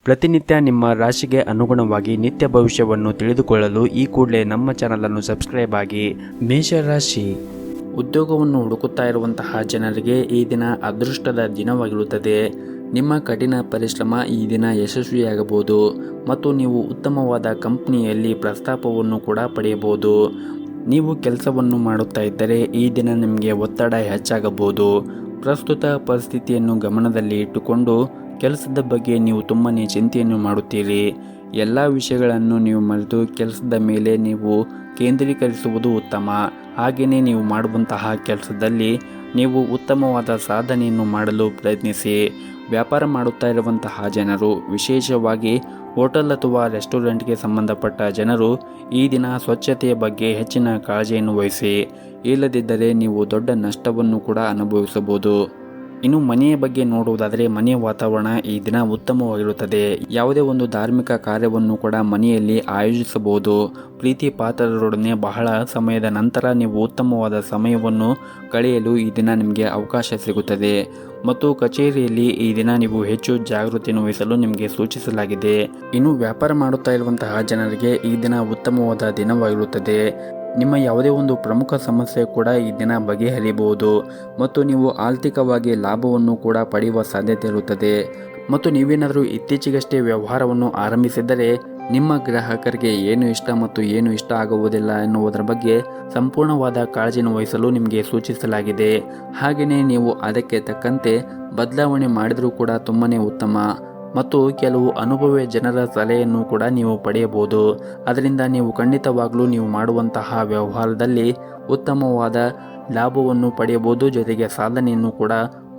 ಪ್ರತಿನಿತ್ಯ ನಿಮ್ಮ ರಾಶಿಗೆ ಅನುಗುಣವಾಗಿ ನಿತ್ಯ ಭವಿಷ್ಯವನ್ನು ತಿಳಿದುಕೊಳ್ಳಲು ಈ ಕೂಡಲೇ ನಮ್ಮ ಚಾನಲನ್ನು ಸಬ್ಸ್ಕ್ರೈಬ್ ಆಗಿ. ಮೇಷರಾಶಿ, ಉದ್ಯೋಗವನ್ನು ಹುಡುಕುತ್ತಾ ಇರುವಂತಹ ಜನರಿಗೆ ಈ ದಿನ ಅದೃಷ್ಟದ ದಿನವಾಗಿರುತ್ತದೆ. ನಿಮ್ಮ ಕಠಿಣ ಪರಿಶ್ರಮ ಈ ದಿನ ಯಶಸ್ವಿಯಾಗಬಹುದು ಮತ್ತು ನೀವು ಉತ್ತಮವಾದ ಕಂಪನಿಯಲ್ಲಿ ಪ್ರಸ್ತಾಪವನ್ನು ಕೂಡ ಪಡೆಯಬಹುದು. ನೀವು ಕೆಲಸವನ್ನು ಮಾಡುತ್ತಾ ಇದ್ದರೆ ಈ ದಿನ ನಿಮಗೆ ಒತ್ತಡ ಹೆಚ್ಚಾಗಬಹುದು. ಪ್ರಸ್ತುತ ಪರಿಸ್ಥಿತಿಯನ್ನು ಗಮನದಲ್ಲಿ ಇಟ್ಟುಕೊಂಡು ಕೆಲಸದ ಬಗ್ಗೆ ನೀವು ತುಂಬನೇ ಚಿಂತೆಯನ್ನು ಮಾಡುತ್ತೀರಿ. ಎಲ್ಲ ವಿಷಯಗಳನ್ನು ನೀವು ಮರೆತು ಕೆಲಸದ ಮೇಲೆ ನೀವು ಕೇಂದ್ರೀಕರಿಸುವುದು ಉತ್ತಮ. ಹಾಗೆಯೇ ನೀವು ಮಾಡುವಂತಹ ಕೆಲಸದಲ್ಲಿ ನೀವು ಉತ್ತಮವಾದ ಸಾಧನೆಯನ್ನು ಮಾಡಲು ಪ್ರಯತ್ನಿಸಿ. ವ್ಯಾಪಾರ ಮಾಡುತ್ತಾ ಇರುವಂತಹ ಜನರು, ವಿಶೇಷವಾಗಿ ಹೋಟೆಲ್ ಅಥವಾ ರೆಸ್ಟೋರೆಂಟ್ಗೆ ಸಂಬಂಧಪಟ್ಟ ಜನರು ಈ ದಿನ ಸ್ವಚ್ಛತೆಯ ಬಗ್ಗೆ ಹೆಚ್ಚಿನ ಕಾಳಜಿಯನ್ನು ವಹಿಸಿ. ಇಲ್ಲದಿದ್ದರೆ ನೀವು ದೊಡ್ಡ ನಷ್ಟವನ್ನು ಕೂಡ ಅನುಭವಿಸಬಹುದು. ಇನ್ನು ಮನೆಯ ಬಗ್ಗೆ ನೋಡುವುದಾದರೆ ಮನೆಯ ವಾತಾವರಣ ಈ ದಿನ ಉತ್ತಮವಾಗಿರುತ್ತದೆ. ಯಾವುದೇ ಒಂದು ಧಾರ್ಮಿಕ ಕಾರ್ಯವನ್ನು ಕೂಡ ಮನೆಯಲ್ಲಿ ಆಯೋಜಿಸಬಹುದು. ಪ್ರೀತಿ ಪಾತ್ರರೊಡನೆ ಬಹಳ ಸಮಯದ ನಂತರ ನೀವು ಉತ್ತಮವಾದ ಸಮಯವನ್ನು ಕಳೆಯಲು ಈ ದಿನ ನಿಮಗೆ ಅವಕಾಶ ಸಿಗುತ್ತದೆ. ಮತ್ತು ಕಚೇರಿಯಲ್ಲಿ ಈ ದಿನ ನೀವು ಹೆಚ್ಚು ಜಾಗೃತಿಯನ್ನು ವಹಿಸಲು ನಿಮಗೆ ಸೂಚಿಸಲಾಗಿದೆ. ಇನ್ನು ವ್ಯಾಪಾರ ಮಾಡುತ್ತಾ ಇರುವಂತಹ ಜನರಿಗೆ ಈ ದಿನ ಉತ್ತಮವಾದ ದಿನವಾಗಿರುತ್ತದೆ. ನಿಮ್ಮ ಯಾವುದೇ ಒಂದು ಪ್ರಮುಖ ಸಮಸ್ಯೆ ಕೂಡ ಈ ದಿನ ಬಗೆಹರಿಯಬಹುದು ಮತ್ತು ನೀವು ಆರ್ಥಿಕವಾಗಿ ಲಾಭವನ್ನು ಕೂಡ ಪಡೆಯುವ ಸಾಧ್ಯತೆ ಇರುತ್ತದೆ. ಮತ್ತು ನೀವೇನಾದರೂ ಇತ್ತೀಚೆಗಷ್ಟೇ ವ್ಯವಹಾರವನ್ನು ಆರಂಭಿಸಿದ್ದರೆ ನಿಮ್ಮ ಗ್ರಾಹಕರಿಗೆ ಏನು ಇಷ್ಟ ಮತ್ತು ಏನು ಇಷ್ಟ ಆಗುವುದಿಲ್ಲ ಎನ್ನುವುದರ ಬಗ್ಗೆ ಸಂಪೂರ್ಣವಾದ ಕಾಳಜಿಯನ್ನು ವಹಿಸಲು ನಿಮಗೆ ಸೂಚಿಸಲಾಗಿದೆ. ಹಾಗೆಯೇ ನೀವು ಅದಕ್ಕೆ ತಕ್ಕಂತೆ ಬದಲಾವಣೆ ಮಾಡಿದರೂ ಕೂಡ ತುಂಬನೇ ಉತ್ತಮ. ಮತ್ತು ಕೆಲವು ಅನುಭವಿ ಜನರ ಸಲಹೆಯನ್ನು ಕೂಡ ನೀವು ಪಡೆಯಬಹುದು. ಅದರಿಂದ ನೀವು ಖಂಡಿತವಾಗಲೂ ನೀವು ಮಾಡುವಂತಹ ವ್ಯವಹಾರದಲ್ಲಿ ಉತ್ತಮವಾದ ಲಾಭವನ್ನು ಪಡೆಯಬಹುದು, ಜೊತೆಗೆ ಸಾಧನೆಯನ್ನು ಕೂಡ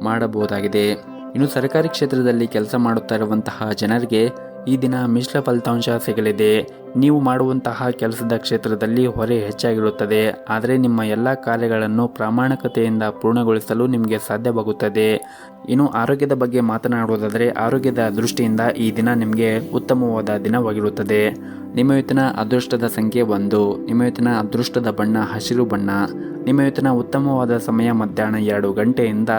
ಮಾಡಬಹುದಾಗಿದೆ. ಇನ್ನು ಸರ್ಕಾರಿ ಕ್ಷೇತ್ರದಲ್ಲಿ ಕೆಲಸ ಮಾಡುತ್ತಾ ಇರುವಂತಹ ಜನರಿಗೆ ಈ ದಿನ ಮಿಶ್ರ ಫಲಿತಾಂಶ ಸಿಗಲಿದೆ. ನೀವು ಮಾಡುವಂತಹ ಕೆಲಸದ ಕ್ಷೇತ್ರದಲ್ಲಿ ಹೊರೆ ಹೆಚ್ಚಾಗಿರುತ್ತದೆ, ಆದರೆ ನಿಮ್ಮ ಎಲ್ಲ ಕಾರ್ಯಗಳನ್ನು ಪ್ರಾಮಾಣಿಕತೆಯಿಂದ ಪೂರ್ಣಗೊಳಿಸಲು ನಿಮಗೆ ಸಾಧ್ಯವಾಗುತ್ತದೆ. ಇನ್ನು ಆರೋಗ್ಯದ ಬಗ್ಗೆ ಮಾತನಾಡುವುದಾದರೆ ಆರೋಗ್ಯದ ದೃಷ್ಟಿಯಿಂದ ಈ ದಿನ ನಿಮಗೆ ಉತ್ತಮವಾದ ದಿನವಾಗಿರುತ್ತದೆ. ನಿಮ್ಮ ಇವತ್ತಿನ ಅದೃಷ್ಟದ ಸಂಖ್ಯೆ 1. ನಿಮ್ಮ ಇವತ್ತಿನ ಅದೃಷ್ಟದ ಬಣ್ಣ ಹಸಿರು ಬಣ್ಣ. ನಿಮ್ಮ ಇವತ್ತಿನ ಉತ್ತಮವಾದ ಸಮಯ ಮಧ್ಯಾಹ್ನ 2 ಗಂಟೆಯಿಂದ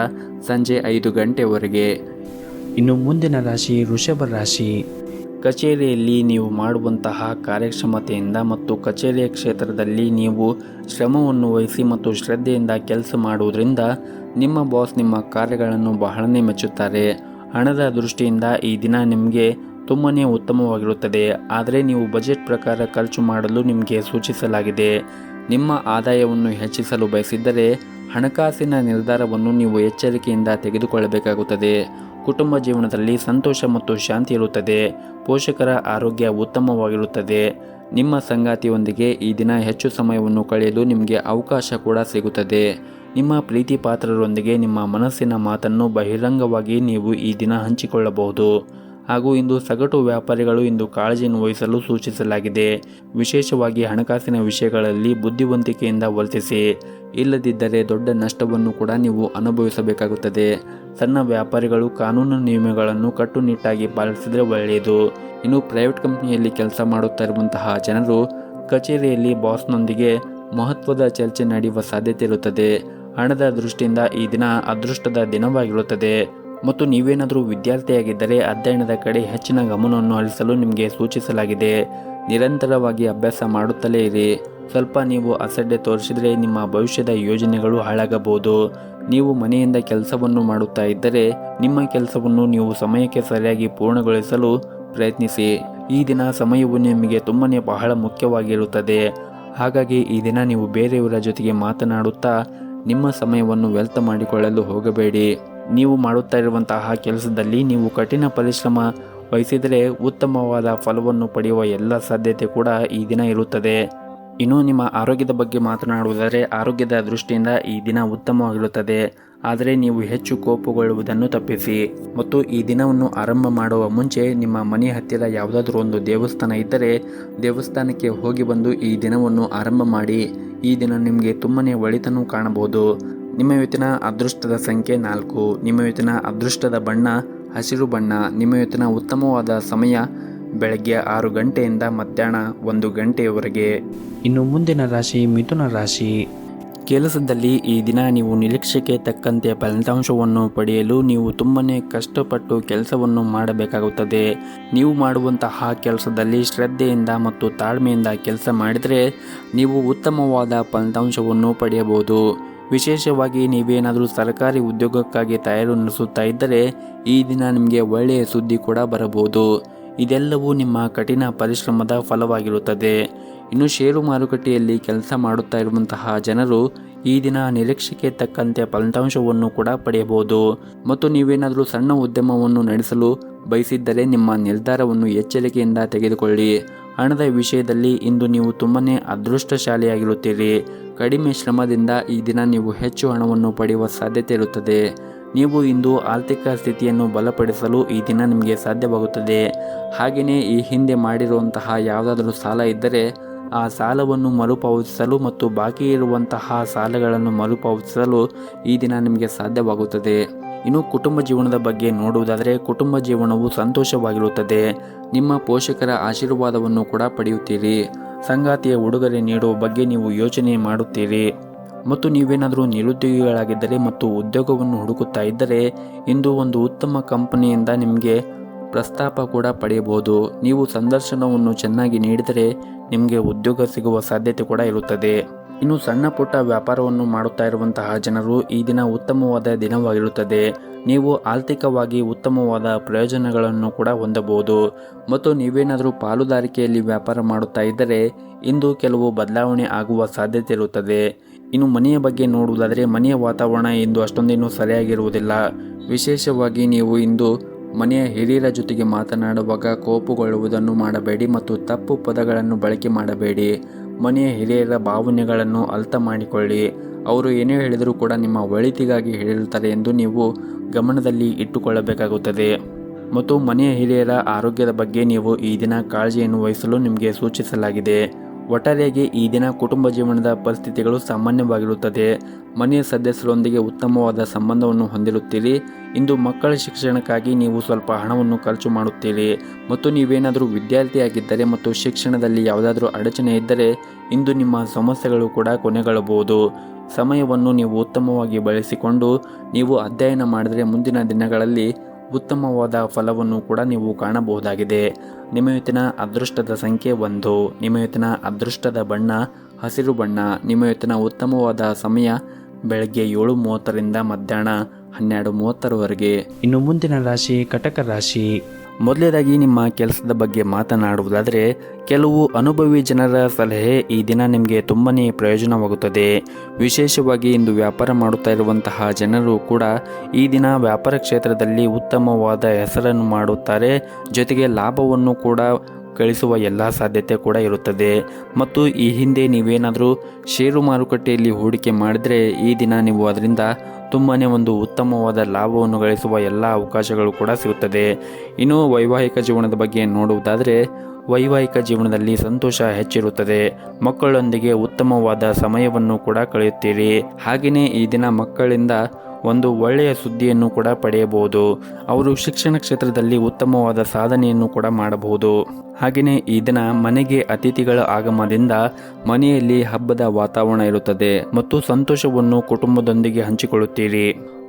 ಸಂಜೆ 5 ಗಂಟೆವರೆಗೆ. ಇನ್ನು ಮುಂದಿನ ರಾಶಿ ವೃಷಭ ರಾಶಿ. ಕಚೇರಿಯಲ್ಲಿ ನೀವು ಮಾಡುವಂತಹ ಕಾರ್ಯಕ್ಷಮತೆಯಿಂದ ಮತ್ತು ಕಚೇರಿಯ ಕ್ಷೇತ್ರದಲ್ಲಿ ನೀವು ಶ್ರಮವನ್ನು ವಹಿಸಿ ಮತ್ತು ಶ್ರದ್ಧೆಯಿಂದ ಕೆಲಸ ಮಾಡುವುದರಿಂದ ನಿಮ್ಮ ಬಾಸ್ ನಿಮ್ಮ ಕಾರ್ಯಗಳನ್ನು ಬಹಳನೇ ಮೆಚ್ಚುತ್ತಾರೆ. ಹಣದ ದೃಷ್ಟಿಯಿಂದ ಈ ದಿನ ನಿಮಗೆ ತುಂಬನೇ ಉತ್ತಮವಾಗಿರುತ್ತದೆ, ಆದರೆ ನೀವು ಬಜೆಟ್ ಪ್ರಕಾರ ಖರ್ಚು ಮಾಡಲು ನಿಮಗೆ ಸೂಚಿಸಲಾಗಿದೆ. ನಿಮ್ಮ ಆದಾಯವನ್ನು ಹೆಚ್ಚಿಸಲು ಬಯಸಿದ್ದರೆ ಹಣಕಾಸಿನ ನಿರ್ಧಾರವನ್ನು ನೀವು ಎಚ್ಚರಿಕೆಯಿಂದ ತೆಗೆದುಕೊಳ್ಳಬೇಕಾಗುತ್ತದೆ. ಕುಟುಂಬ ಜೀವನದಲ್ಲಿ ಸಂತೋಷ ಮತ್ತು ಶಾಂತಿ ಇರುತ್ತದೆ. ಪೋಷಕರ ಆರೋಗ್ಯ ಉತ್ತಮವಾಗಿರುತ್ತದೆ. ನಿಮ್ಮ ಸಂಗಾತಿಯೊಂದಿಗೆ ಈ ದಿನ ಹೆಚ್ಚು ಸಮಯವನ್ನು ಕಳೆಯಲು ನಿಮಗೆ ಅವಕಾಶ ಕೂಡ ಸಿಗುತ್ತದೆ. ನಿಮ್ಮ ಪ್ರೀತಿ ಪಾತ್ರರೊಂದಿಗೆ ನಿಮ್ಮ ಮನಸ್ಸಿನ ಮಾತನ್ನು ಬಹಿರಂಗವಾಗಿ ನೀವು ಈ ದಿನ ಹಂಚಿಕೊಳ್ಳಬಹುದು. ಹಾಗೂ ಇಂದು ಸಗಟು ವ್ಯಾಪಾರಿಗಳು ಇಂದು ಕಾಳಜಿಯನ್ನು ವಹಿಸಲು ಸೂಚಿಸಲಾಗಿದೆ. ವಿಶೇಷವಾಗಿ ಹಣಕಾಸಿನ ವಿಷಯಗಳಲ್ಲಿ ಬುದ್ಧಿವಂತಿಕೆಯಿಂದ ವರ್ತಿಸಿ. ಇಲ್ಲದಿದ್ದರೆ ದೊಡ್ಡ ನಷ್ಟವನ್ನು ಕೂಡ ನೀವು ಅನುಭವಿಸಬೇಕಾಗುತ್ತದೆ. ಸಣ್ಣ ವ್ಯಾಪಾರಿಗಳು ಕಾನೂನು ನಿಯಮಗಳನ್ನು ಕಟ್ಟುನಿಟ್ಟಾಗಿ ಪಾಲಿಸಿದರೆ ಒಳ್ಳೆಯದು. ಇನ್ನು ಪ್ರೈವೇಟ್ ಕಂಪನಿಯಲ್ಲಿ ಕೆಲಸ ಮಾಡುತ್ತಾ ಇರುವಂತಹ ಜನರು ಕಚೇರಿಯಲ್ಲಿ ಬಾಸ್ನೊಂದಿಗೆ ಮಹತ್ವದ ಚರ್ಚೆ ನಡೆಯುವ ಸಾಧ್ಯತೆ ಇರುತ್ತದೆ. ಹಣದ ದೃಷ್ಟಿಯಿಂದ ಈ ದಿನ ಅದೃಷ್ಟದ ದಿನವಾಗಿರುತ್ತದೆ. ಮತ್ತು ನೀವೇನಾದರೂ ವಿದ್ಯಾರ್ಥಿಯಾಗಿದ್ದರೆ ಅಧ್ಯಯನದ ಕಡೆ ಹೆಚ್ಚಿನ ಗಮನವನ್ನು ಹರಿಸಲು ನಿಮಗೆ ಸೂಚಿಸಲಾಗಿದೆ. ನಿರಂತರವಾಗಿ ಅಭ್ಯಾಸ ಮಾಡುತ್ತಲೇ ಇರಿ. ಸ್ವಲ್ಪ ನೀವು ಅಸಡ್ಡೆ ತೋರಿಸಿದರೆ ನಿಮ್ಮ ಭವಿಷ್ಯದ ಯೋಜನೆಗಳು ಹಾಳಾಗಬಹುದು. ನೀವು ಮನೆಯಿಂದ ಕೆಲಸವನ್ನು ಮಾಡುತ್ತಾ ಇದ್ದರೆ ನಿಮ್ಮ ಕೆಲಸವನ್ನು ನೀವು ಸಮಯಕ್ಕೆ ಸರಿಯಾಗಿ ಪೂರ್ಣಗೊಳಿಸಲು ಪ್ರಯತ್ನಿಸಿ. ಈ ದಿನ ಸಮಯವು ನಿಮಗೆ ತುಂಬನೇ ಬಹಳ ಮುಖ್ಯವಾಗಿರುತ್ತದೆ. ಹಾಗಾಗಿ ಈ ದಿನ ನೀವು ಬೇರೆಯವರ ಜೊತೆಗೆ ಮಾತನಾಡುತ್ತಾ ನಿಮ್ಮ ಸಮಯವನ್ನು ವ್ಯರ್ಥ ಮಾಡಿಕೊಳ್ಳಲು ಹೋಗಬೇಡಿ. ನೀವು ಮಾಡುತ್ತಾ ಇರುವಂತಹ ಕೆಲಸದಲ್ಲಿ ನೀವು ಕಠಿಣ ಪರಿಶ್ರಮ ವಹಿಸಿದರೆ ಉತ್ತಮವಾದ ಫಲವನ್ನು ಪಡೆಯುವ ಎಲ್ಲ ಸಾಧ್ಯತೆ ಕೂಡ ಈ ದಿನ ಇರುತ್ತದೆ. ಇನ್ನು ನಿಮ್ಮ ಆರೋಗ್ಯದ ಬಗ್ಗೆ ಮಾತನಾಡುವುದಾದರೆ ಆರೋಗ್ಯದ ದೃಷ್ಟಿಯಿಂದ ಈ ದಿನ ಉತ್ತಮವಾಗಿರುತ್ತದೆ, ಆದರೆ ನೀವು ಹೆಚ್ಚು ಕೋಪಗೊಳ್ಳುವುದನ್ನು ತಪ್ಪಿಸಿ. ಮತ್ತು ಈ ದಿನವನ್ನು ಆರಂಭ ಮಾಡುವ ಮುಂಚೆ ನಿಮ್ಮ ಮನೆಯ ಹತ್ತಿರ ಯಾವುದಾದ್ರೂ ಒಂದು ದೇವಸ್ಥಾನ ಇದ್ದರೆ ದೇವಸ್ಥಾನಕ್ಕೆ ಹೋಗಿ ಬಂದು ಈ ದಿನವನ್ನು ಆರಂಭ ಮಾಡಿ. ಈ ದಿನ ನಿಮಗೆ ತುಂಬನೇ ಒಳಿತನ್ನು ಕಾಣಬಹುದು. ನಿಮ್ಮ ಇವತ್ತಿನ ಅದೃಷ್ಟದ ಸಂಖ್ಯೆ 4. ನಿಮ್ಮ ಇವತ್ತಿನ ಅದೃಷ್ಟದ ಬಣ್ಣ ಹಸಿರು ಬಣ್ಣ. ನಿಮ್ಮ ಇವತ್ತಿನ ಉತ್ತಮವಾದ ಸಮಯ ಬೆಳಗ್ಗೆ 6 ಗಂಟೆಯಿಂದ ಮಧ್ಯಾಹ್ನ 1 ಗಂಟೆಯವರೆಗೆ. ಇನ್ನು ಮುಂದಿನ ರಾಶಿ ಮಿಥುನ ರಾಶಿ. ಕೆಲಸದಲ್ಲಿ ಈ ದಿನ ನೀವು ನಿರೀಕ್ಷೆಗೆ ತಕ್ಕಂತೆ ಫಲಿತಾಂಶವನ್ನು ಪಡೆಯಲು ನೀವು ತುಂಬನೇ ಕಷ್ಟಪಟ್ಟು ಕೆಲಸವನ್ನು ಮಾಡಬೇಕಾಗುತ್ತದೆ. ನೀವು ಮಾಡುವಂತಹ ಕೆಲಸದಲ್ಲಿ ಶ್ರದ್ಧೆಯಿಂದ ಮತ್ತು ತಾಳ್ಮೆಯಿಂದ ಕೆಲಸ ಮಾಡಿದರೆ ನೀವು ಉತ್ತಮವಾದ ಫಲಿತಾಂಶವನ್ನು ಪಡೆಯಬಹುದು. ವಿಶೇಷವಾಗಿ ನೀವೇನಾದರೂ ಸರ್ಕಾರಿ ಉದ್ಯೋಗಕ್ಕಾಗಿ ತಯಾರಿ ನಡೆಸುತ್ತಾ ಇದ್ದರೆ ಈ ದಿನ ನಿಮಗೆ ಒಳ್ಳೆಯ ಸುದ್ದಿ ಕೂಡ ಬರಬಹುದು. ಇದೆಲ್ಲವೂ ನಿಮ್ಮ ಕಠಿಣ ಪರಿಶ್ರಮದ ಫಲವಾಗಿರುತ್ತದೆ. ಇನ್ನು ಷೇರು ಮಾರುಕಟ್ಟೆಯಲ್ಲಿ ಕೆಲಸ ಮಾಡುತ್ತಾ ಇರುವಂತಹ ಜನರು ಈ ದಿನ ನಿರೀಕ್ಷೆಗೆ ತಕ್ಕಂತೆ ಫಲಿತಾಂಶವನ್ನು ಕೂಡ ಪಡೆಯಬಹುದು. ಮತ್ತು ನೀವೇನಾದರೂ ಸಣ್ಣ ಉದ್ಯಮವನ್ನು ನಡೆಸಲು ಬಯಸಿದ್ದರೆ ನಿಮ್ಮ ನಿರ್ಧಾರವನ್ನು ಎಚ್ಚರಿಕೆಯಿಂದ ತೆಗೆದುಕೊಳ್ಳಿ. ಹಣದ ವಿಷಯದಲ್ಲಿ ಇಂದು ನೀವು ತುಂಬನೇ ಅದೃಷ್ಟಶಾಲಿಯಾಗಿರುತ್ತೀರಿ. ಕಡಿಮೆ ಶ್ರಮದಿಂದ ಈ ದಿನ ನೀವು ಹೆಚ್ಚು ಹಣವನ್ನು ಪಡೆಯುವ ಸಾಧ್ಯತೆ ಇರುತ್ತದೆ. ನೀವು ಇಂದು ಆರ್ಥಿಕ ಸ್ಥಿತಿಯನ್ನು ಬಲಪಡಿಸಲು ಈ ದಿನ ನಿಮಗೆ ಸಾಧ್ಯವಾಗುತ್ತದೆ. ಹಾಗೆಯೇ ಈ ಹಿಂದೆ ಮಾಡಿರುವಂತಹ ಯಾವುದಾದರೂ ಸಾಲ ಇದ್ದರೆ ಆ ಸಾಲವನ್ನು ಮರುಪಾವತಿಸಲು ಮತ್ತು ಬಾಕಿ ಇರುವಂತಹ ಸಾಲಗಳನ್ನು ಮರುಪಾವತಿಸಲು ಈ ದಿನ ನಿಮಗೆ ಸಾಧ್ಯವಾಗುತ್ತದೆ. ಇನ್ನು ಕುಟುಂಬ ಜೀವನದ ಬಗ್ಗೆ ನೋಡುವುದಾದರೆ ಕುಟುಂಬ ಜೀವನವು ಸಂತೋಷವಾಗಿರುತ್ತದೆ. ನಿಮ್ಮ ಪೋಷಕರ ಆಶೀರ್ವಾದವನ್ನು ಕೂಡ ಪಡೆಯುತ್ತೀರಿ. ಸಂಗಾತಿಯ ಉಡುಗೊರೆ ನೀಡುವ ಬಗ್ಗೆ ನೀವು ಯೋಚನೆ ಮಾಡುತ್ತೀರಿ. ಮತ್ತು ನೀವೇನಾದರೂ ನಿರುದ್ಯೋಗಿಗಳಾಗಿದ್ದರೆ ಮತ್ತು ಉದ್ಯೋಗವನ್ನು ಹುಡುಕುತ್ತಾ ಇದ್ದರೆ ಇಂದು ಒಂದು ಉತ್ತಮ ಕಂಪನಿಯಿಂದ ನಿಮಗೆ ಪ್ರಸ್ತಾಪ ಕೂಡ ಪಡೆಯಬಹುದು. ನೀವು ಸಂದರ್ಶನವನ್ನು ಚೆನ್ನಾಗಿ ನೀಡಿದರೆ ನಿಮಗೆ ಉದ್ಯೋಗ ಸಿಗುವ ಸಾಧ್ಯತೆ ಕೂಡ ಇರುತ್ತದೆ. ಇನ್ನು ಸಣ್ಣ ಪುಟ್ಟ ವ್ಯಾಪಾರವನ್ನು ಮಾಡುತ್ತಾ ಇರುವಂತಹ ಜನರು ಈ ದಿನ ಉತ್ತಮವಾದ ದಿನವಾಗಿರುತ್ತದೆ. ನೀವು ಆರ್ಥಿಕವಾಗಿ ಉತ್ತಮವಾದ ಪ್ರಯೋಜನಗಳನ್ನು ಕೂಡ ಹೊಂದಬಹುದು. ಮತ್ತು ನೀವೇನಾದರೂ ಪಾಲುದಾರಿಕೆಯಲ್ಲಿ ವ್ಯಾಪಾರ ಮಾಡುತ್ತಾ ಇದ್ದರೆ ಇಂದು ಕೆಲವು ಬದಲಾವಣೆ ಆಗುವ ಸಾಧ್ಯತೆ ಇರುತ್ತದೆ. ಇನ್ನು ಮನೆಯ ಬಗ್ಗೆ ನೋಡುವುದಾದರೆ ಮನೆಯ ವಾತಾವರಣ ಇಂದು ಅಷ್ಟೊಂದೇನು ಸರಿಯಾಗಿರುವುದಿಲ್ಲ. ವಿಶೇಷವಾಗಿ ನೀವು ಇಂದು ಮನೆಯ ಹಿರಿಯರ ಜೊತೆಗೆ ಮಾತನಾಡುವಾಗ ಕೋಪಗೊಳ್ಳುವುದನ್ನು ಮಾಡಬೇಡಿ ಮತ್ತು ತಪ್ಪು ಪದಗಳನ್ನು ಬಳಕೆ ಮಾಡಬೇಡಿ. ಮನೆಯ ಹಿರಿಯರ ಭಾವನೆಗಳನ್ನು ಅರ್ಥ ಮಾಡಿಕೊಳ್ಳಿ. ಅವರು ಏನೇ ಹೇಳಿದರೂ ಕೂಡ ನಿಮ್ಮ ಒಳಿತಿಗಾಗಿ ಹೇಳಿರುತ್ತಾರೆ ಎಂದು ನೀವು ಗಮನದಲ್ಲಿ ಇಟ್ಟುಕೊಳ್ಳಬೇಕಾಗುತ್ತದೆ. ಮತ್ತು ಮನೆಯ ಹಿರಿಯರ ಆರೋಗ್ಯದ ಬಗ್ಗೆ ನೀವು ಈ ದಿನ ಕಾಳಜಿಯನ್ನು ವಹಿಸಲು ನಿಮಗೆ ಸೂಚಿಸಲಾಗಿದೆ. ಒಟ್ಟಾರೆಯಾಗಿ ಈ ದಿನ ಕುಟುಂಬ ಜೀವನದ ಪರಿಸ್ಥಿತಿಗಳು ಸಾಮಾನ್ಯವಾಗಿರುತ್ತದೆ. ಮನೆಯ ಸದಸ್ಯರೊಂದಿಗೆ ಉತ್ತಮವಾದ ಸಂಬಂಧವನ್ನು ಹೊಂದಿರುತ್ತೀರಿ. ಇಂದು ಮಕ್ಕಳ ಶಿಕ್ಷಣಕ್ಕಾಗಿ ನೀವು ಸ್ವಲ್ಪ ಹಣವನ್ನು ಖರ್ಚು ಮಾಡುತ್ತೀರಿ. ಮತ್ತು ನೀವೇನಾದರೂ ವಿದ್ಯಾರ್ಥಿಯಾಗಿದ್ದರೆ ಮತ್ತು ಶಿಕ್ಷಣದಲ್ಲಿ ಯಾವುದಾದ್ರೂ ಅಡಚಣೆ ಇದ್ದರೆ ಇಂದು ನಿಮ್ಮ ಸಮಸ್ಯೆಗಳು ಕೂಡ ಕೊನೆಗೊಳ್ಳಬಹುದು. ಸಮಯವನ್ನು ನೀವು ಉತ್ತಮವಾಗಿ ಬಳಸಿಕೊಂಡು ನೀವು ಅಧ್ಯಯನ ಮಾಡಿದರೆ ಮುಂದಿನ ದಿನಗಳಲ್ಲಿ ಉತ್ತಮವಾದ ಫಲವನ್ನು ಕೂಡ ನೀವು ಕಾಣಬಹುದಾಗಿದೆ. ನಿಮ್ಮ ಇವತ್ತಿನ ಅದೃಷ್ಟದ ಸಂಖ್ಯೆ 1. ನಿಮ್ಮ ಇವತ್ತಿನ ಅದೃಷ್ಟದ ಬಣ್ಣ ಹಸಿರು ಬಣ್ಣ. ನಿಮ್ಮ ಇವತ್ತಿನ ಉತ್ತಮವಾದ ಸಮಯ ಬೆಳಗ್ಗೆ 7:30ರಿಂದ ಮಧ್ಯಾಹ್ನ 12:30ರವರೆಗೆ. ಇನ್ನು ಮುಂದಿನ ರಾಶಿ ಕಟಕ ರಾಶಿ. ಮೊದಲನೇದಾಗಿ ನಿಮ್ಮ ಕೆಲಸದ ಬಗ್ಗೆ ಮಾತನಾಡುವುದಾದರೆ ಕೆಲವು ಅನುಭವಿ ಜನರ ಸಲಹೆ ಈ ದಿನ ನಿಮಗೆ ತುಂಬನೇ ಪ್ರಯೋಜನವಾಗುತ್ತದೆ. ವಿಶೇಷವಾಗಿ ಇಂದು ವ್ಯಾಪಾರ ಮಾಡುತ್ತಾ ಇರುವಂತಹ ಜನರು ಕೂಡ ಈ ದಿನ ವ್ಯಾಪಾರ ಕ್ಷೇತ್ರದಲ್ಲಿ ಉತ್ತಮವಾದ ಹೆಸರನ್ನು ಮಾಡುತ್ತಾರೆ. ಜೊತೆಗೆ ಲಾಭವನ್ನು ಕೂಡ ಗಳಿಸುವ ಎಲ್ಲ ಸಾಧ್ಯತೆ ಕೂಡ ಇರುತ್ತದೆ. ಮತ್ತು ಈ ಹಿಂದೆ ನೀವೇನಾದರೂ ಷೇರು ಮಾರುಕಟ್ಟೆಯಲ್ಲಿ ಹೂಡಿಕೆ ಮಾಡಿದರೆ ಈ ದಿನ ನೀವು ಅದರಿಂದ ತುಂಬಾ ಒಂದು ಉತ್ತಮವಾದ ಲಾಭವನ್ನು ಗಳಿಸುವ ಎಲ್ಲ ಅವಕಾಶಗಳು ಕೂಡ ಸಿಗುತ್ತದೆ. ಇನ್ನು ವೈವಾಹಿಕ ಜೀವನದ ಬಗ್ಗೆ ನೋಡುವುದಾದರೆ ವೈವಾಹಿಕ ಜೀವನದಲ್ಲಿ ಸಂತೋಷ ಹೆಚ್ಚಿರುತ್ತದೆ. ಮಕ್ಕಳೊಂದಿಗೆ ಉತ್ತಮವಾದ ಸಮಯವನ್ನು ಕೂಡ ಕಳೆಯುತ್ತೀರಿ. ಹಾಗೆಯೇ ಈ ದಿನ ಮಕ್ಕಳಿಂದ ಒಂದು ಒಳ್ಳೆಯ ಸುದ್ದಿಯನ್ನು ಕೂಡ ಪಡೆಯಬಹುದು. ಅವರು ಶಿಕ್ಷಣ ಕ್ಷೇತ್ರದಲ್ಲಿ ಉತ್ತಮವಾದ ಸಾಧನೆಯನ್ನು ಕೂಡ ಮಾಡಬಹುದು. ಹಾಗೆಯೇ ಈ ದಿನ ಮನೆಗೆ ಅತಿಥಿಗಳ ಆಗಮನದಿಂದ ಮನೆಯಲ್ಲಿ ಹಬ್ಬದ ವಾತಾವರಣ ಇರುತ್ತದೆ ಮತ್ತು ಸಂತೋಷವನ್ನು ಕುಟುಂಬದೊಂದಿಗೆ ಹಂಚಿಕೊಳ್ಳುತ್ತೀರಿ.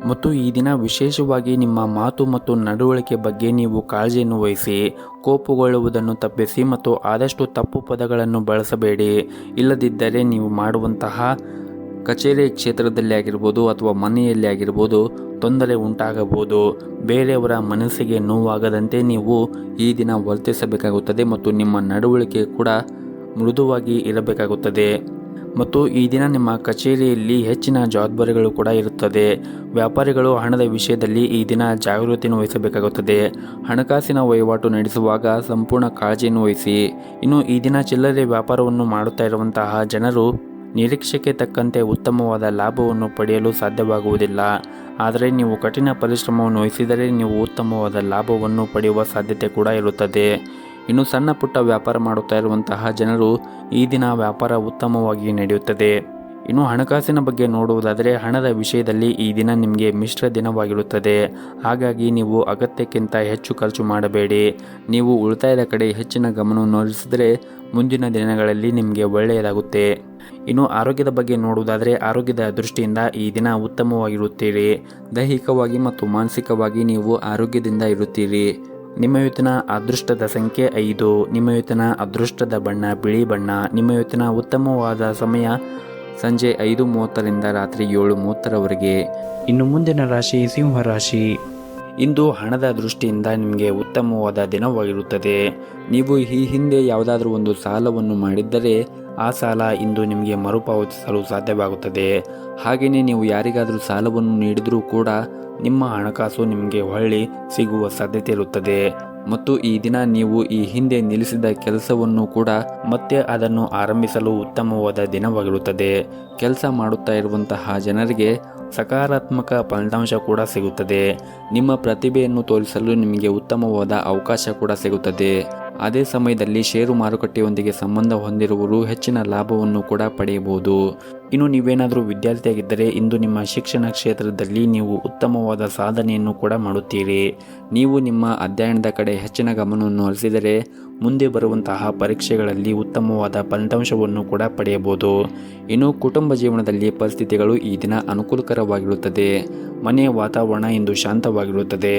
ಮತ್ತು ಈ ದಿನ ವಿಶೇಷವಾಗಿ ನಿಮ್ಮ ಮಾತು ಮತ್ತು ನಡವಳಿಕೆ ಬಗ್ಗೆ ನೀವು ಕಾಳಜಿಯನ್ನು ವಹಿಸಿ. ಕೋಪಗೊಳ್ಳುವುದನ್ನು ತಪ್ಪಿಸಿ ಮತ್ತು ಆದಷ್ಟು ತಪ್ಪು ಪದಗಳನ್ನು ಬಳಸಬೇಡಿ. ಇಲ್ಲದಿದ್ದರೆ ನೀವು ಮಾಡುವಂತಹ ಕಚೇರಿ ಕ್ಷೇತ್ರದಲ್ಲಿ ಆಗಿರ್ಬೋದು ಅಥವಾ ಮನೆಯಲ್ಲಿ ಆಗಿರ್ಬೋದು ತೊಂದರೆ ಉಂಟಾಗಬಹುದು. ಬೇರೆಯವರ ಮನಸ್ಸಿಗೆ ನೋವಾಗದಂತೆ ನೀವು ಈ ದಿನ ವರ್ತಿಸಬೇಕಾಗುತ್ತದೆ ಮತ್ತು ನಿಮ್ಮ ನಡವಳಿಕೆ ಕೂಡ ಮೃದುವಾಗಿ ಇರಬೇಕಾಗುತ್ತದೆ. ಮತ್ತು ಈ ದಿನ ನಿಮ್ಮ ಕಚೇರಿಯಲ್ಲಿ ಹೆಚ್ಚಿನ ಜವಾಬ್ದಾರಿಗಳು ಕೂಡ ಇರುತ್ತದೆ. ವ್ಯಾಪಾರಿಗಳು ಹಣದ ವಿಷಯದಲ್ಲಿ ಈ ದಿನ ಜಾಗೃತಿಯನ್ನು ವಹಿಸಬೇಕಾಗುತ್ತದೆ. ಹಣಕಾಸಿನ ವಹಿವಾಟು ನಡೆಸುವಾಗ ಸಂಪೂರ್ಣ ಕಾಳಜಿಯನ್ನು ವಹಿಸಿ. ಇನ್ನು ಈ ದಿನ ಚಿಲ್ಲರೆ ವ್ಯಾಪಾರವನ್ನು ಮಾಡುತ್ತಾ ಇರುವಂತಹ ಜನರು ನಿರೀಕ್ಷೆಗೆ ತಕ್ಕಂತೆ ಉತ್ತಮವಾದ ಲಾಭವನ್ನು ಪಡೆಯಲು ಸಾಧ್ಯವಾಗುವುದಿಲ್ಲ. ಆದರೆ ನೀವು ಕಠಿಣ ಪರಿಶ್ರಮವನ್ನು ವಹಿಸಿದರೆ ನೀವು ಉತ್ತಮವಾದ ಲಾಭವನ್ನು ಪಡೆಯುವ ಸಾಧ್ಯತೆ ಕೂಡ ಇರುತ್ತದೆ. ಇನ್ನು ಸಣ್ಣ ಪುಟ್ಟ ವ್ಯಾಪಾರ ಮಾಡುತ್ತಾ ಇರುವಂತಹ ಜನರು ಈ ದಿನ ವ್ಯಾಪಾರ ಉತ್ತಮವಾಗಿ ನಡೆಯುತ್ತದೆ. ಇನ್ನು ಹಣಕಾಸಿನ ಬಗ್ಗೆ ನೋಡುವುದಾದರೆ ಹಣದ ವಿಷಯದಲ್ಲಿ ಈ ದಿನ ನಿಮಗೆ ಮಿಶ್ರ ದಿನವಾಗಿರುತ್ತದೆ. ಹಾಗಾಗಿ ನೀವು ಅಗತ್ಯಕ್ಕಿಂತ ಹೆಚ್ಚು ಖರ್ಚು ಮಾಡಬೇಡಿ. ನೀವು ಉಳಿತಾಯದ ಕಡೆ ಹೆಚ್ಚಿನ ಗಮನವನ್ನು ಹರಿಸಿದರೆ ಮುಂದಿನ ದಿನಗಳಲ್ಲಿ ನಿಮಗೆ ಒಳ್ಳೆಯದಾಗುತ್ತೆ. ಇನ್ನು ಆರೋಗ್ಯದ ಬಗ್ಗೆ ನೋಡುವುದಾದರೆ ಆರೋಗ್ಯದ ದೃಷ್ಟಿಯಿಂದ ಈ ದಿನ ಉತ್ತಮವಾಗಿರುತ್ತೀರಿ. ದೈಹಿಕವಾಗಿ ಮತ್ತು ಮಾನಸಿಕವಾಗಿ ನೀವು ಆರೋಗ್ಯದಿಂದ ಇರುತ್ತೀರಿ. ನಿಮ್ಮ ಇವತ್ತಿನ ಅದೃಷ್ಟದ ಸಂಖ್ಯೆ 5. ನಿಮ್ಮ ಇವತ್ತಿನ ಅದೃಷ್ಟದ ಬಣ್ಣ ಬಿಳಿ ಬಣ್ಣ. ನಿಮ್ಮ ಇವತ್ತಿನ ಉತ್ತಮವಾದ ಸಮಯ ಸಂಜೆ 5:30ರಿಂದ ರಾತ್ರಿ 7:30ರವರೆಗೆ. ಇನ್ನು ಮುಂದಿನ ರಾಶಿ ಸಿಂಹ ರಾಶಿ. ಇಂದು ಹಣದ ದೃಷ್ಟಿಯಿಂದ ನಿಮಗೆ ಉತ್ತಮವಾದ ದಿನವಾಗಿರುತ್ತದೆ. ನೀವು ಈ ಹಿಂದೆ ಯಾವುದಾದ್ರೂ ಒಂದು ಸಾಲವನ್ನು ಮಾಡಿದ್ದರೆ ಆ ಸಾಲ ಇಂದು ನಿಮಗೆ ಮರುಪಾವತಿಸಲು ಸಾಧ್ಯವಾಗುತ್ತದೆ. ಹಾಗೆಯೇ ನೀವು ಯಾರಿಗಾದರೂ ಸಾಲವನ್ನು ನೀಡಿದರೂ ಕೂಡ ನಿಮ್ಮ ಹಣಕಾಸು ನಿಮಗೆ ಹೊಳ್ಳಿ ಸಿಗುವ ಸಾಧ್ಯತೆ ಇರುತ್ತದೆ. ಮತ್ತು ಈ ದಿನ ನೀವು ಈ ಹಿಂದೆ ನಿಲ್ಲಿಸಿದ ಕೆಲಸವನ್ನು ಕೂಡ ಮತ್ತೆ ಅದನ್ನು ಆರಂಭಿಸಲು ಉತ್ತಮವಾದ ದಿನವಾಗಿರುತ್ತದೆ. ಕೆಲಸ ಮಾಡುತ್ತಾ ಇರುವಂತಹ ಜನರಿಗೆ ಸಕಾರಾತ್ಮಕ ಫಲಿತಾಂಶ ಕೂಡ ಸಿಗುತ್ತದೆ. ನಿಮ್ಮ ಪ್ರತಿಭೆಯನ್ನು ತೋರಿಸಲು ನಿಮಗೆ ಉತ್ತಮವಾದ ಅವಕಾಶ ಕೂಡ ಸಿಗುತ್ತದೆ. ಅದೇ ಸಮಯದಲ್ಲಿ ಷೇರು ಮಾರುಕಟ್ಟೆಯೊಂದಿಗೆ ಸಂಬಂಧ ಹೊಂದಿರುವವರು ಹೆಚ್ಚಿನ ಲಾಭವನ್ನು ಕೂಡ ಪಡೆಯಬಹುದು. ಇನ್ನು ನೀವೇನಾದರೂ ವಿದ್ಯಾರ್ಥಿಯಾಗಿದ್ದರೆ ಇಂದು ನಿಮ್ಮ ಶಿಕ್ಷಣ ಕ್ಷೇತ್ರದಲ್ಲಿ ನೀವು ಉತ್ತಮವಾದ ಸಾಧನೆಯನ್ನು ಕೂಡ ಮಾಡುತ್ತೀರಿ. ನೀವು ನಿಮ್ಮ ಅಧ್ಯಯನದ ಕಡೆ ಹೆಚ್ಚಿನ ಗಮನವನ್ನು ಹರಿಸಿದರೆ ಮುಂದೆ ಬರುವಂತಹ ಪರೀಕ್ಷೆಗಳಲ್ಲಿ ಉತ್ತಮವಾದ ಫಲಿತಾಂಶವನ್ನು ಕೂಡ ಪಡೆಯಬಹುದು. ಇನ್ನು ಕುಟುಂಬ ಜೀವನದಲ್ಲಿ ಪರಿಸ್ಥಿತಿಗಳು ಈ ದಿನ ಅನುಕೂಲಕರವಾಗಿರುತ್ತದೆ. ಮನೆಯ ವಾತಾವರಣ ಇಂದು ಶಾಂತವಾಗಿರುತ್ತದೆ.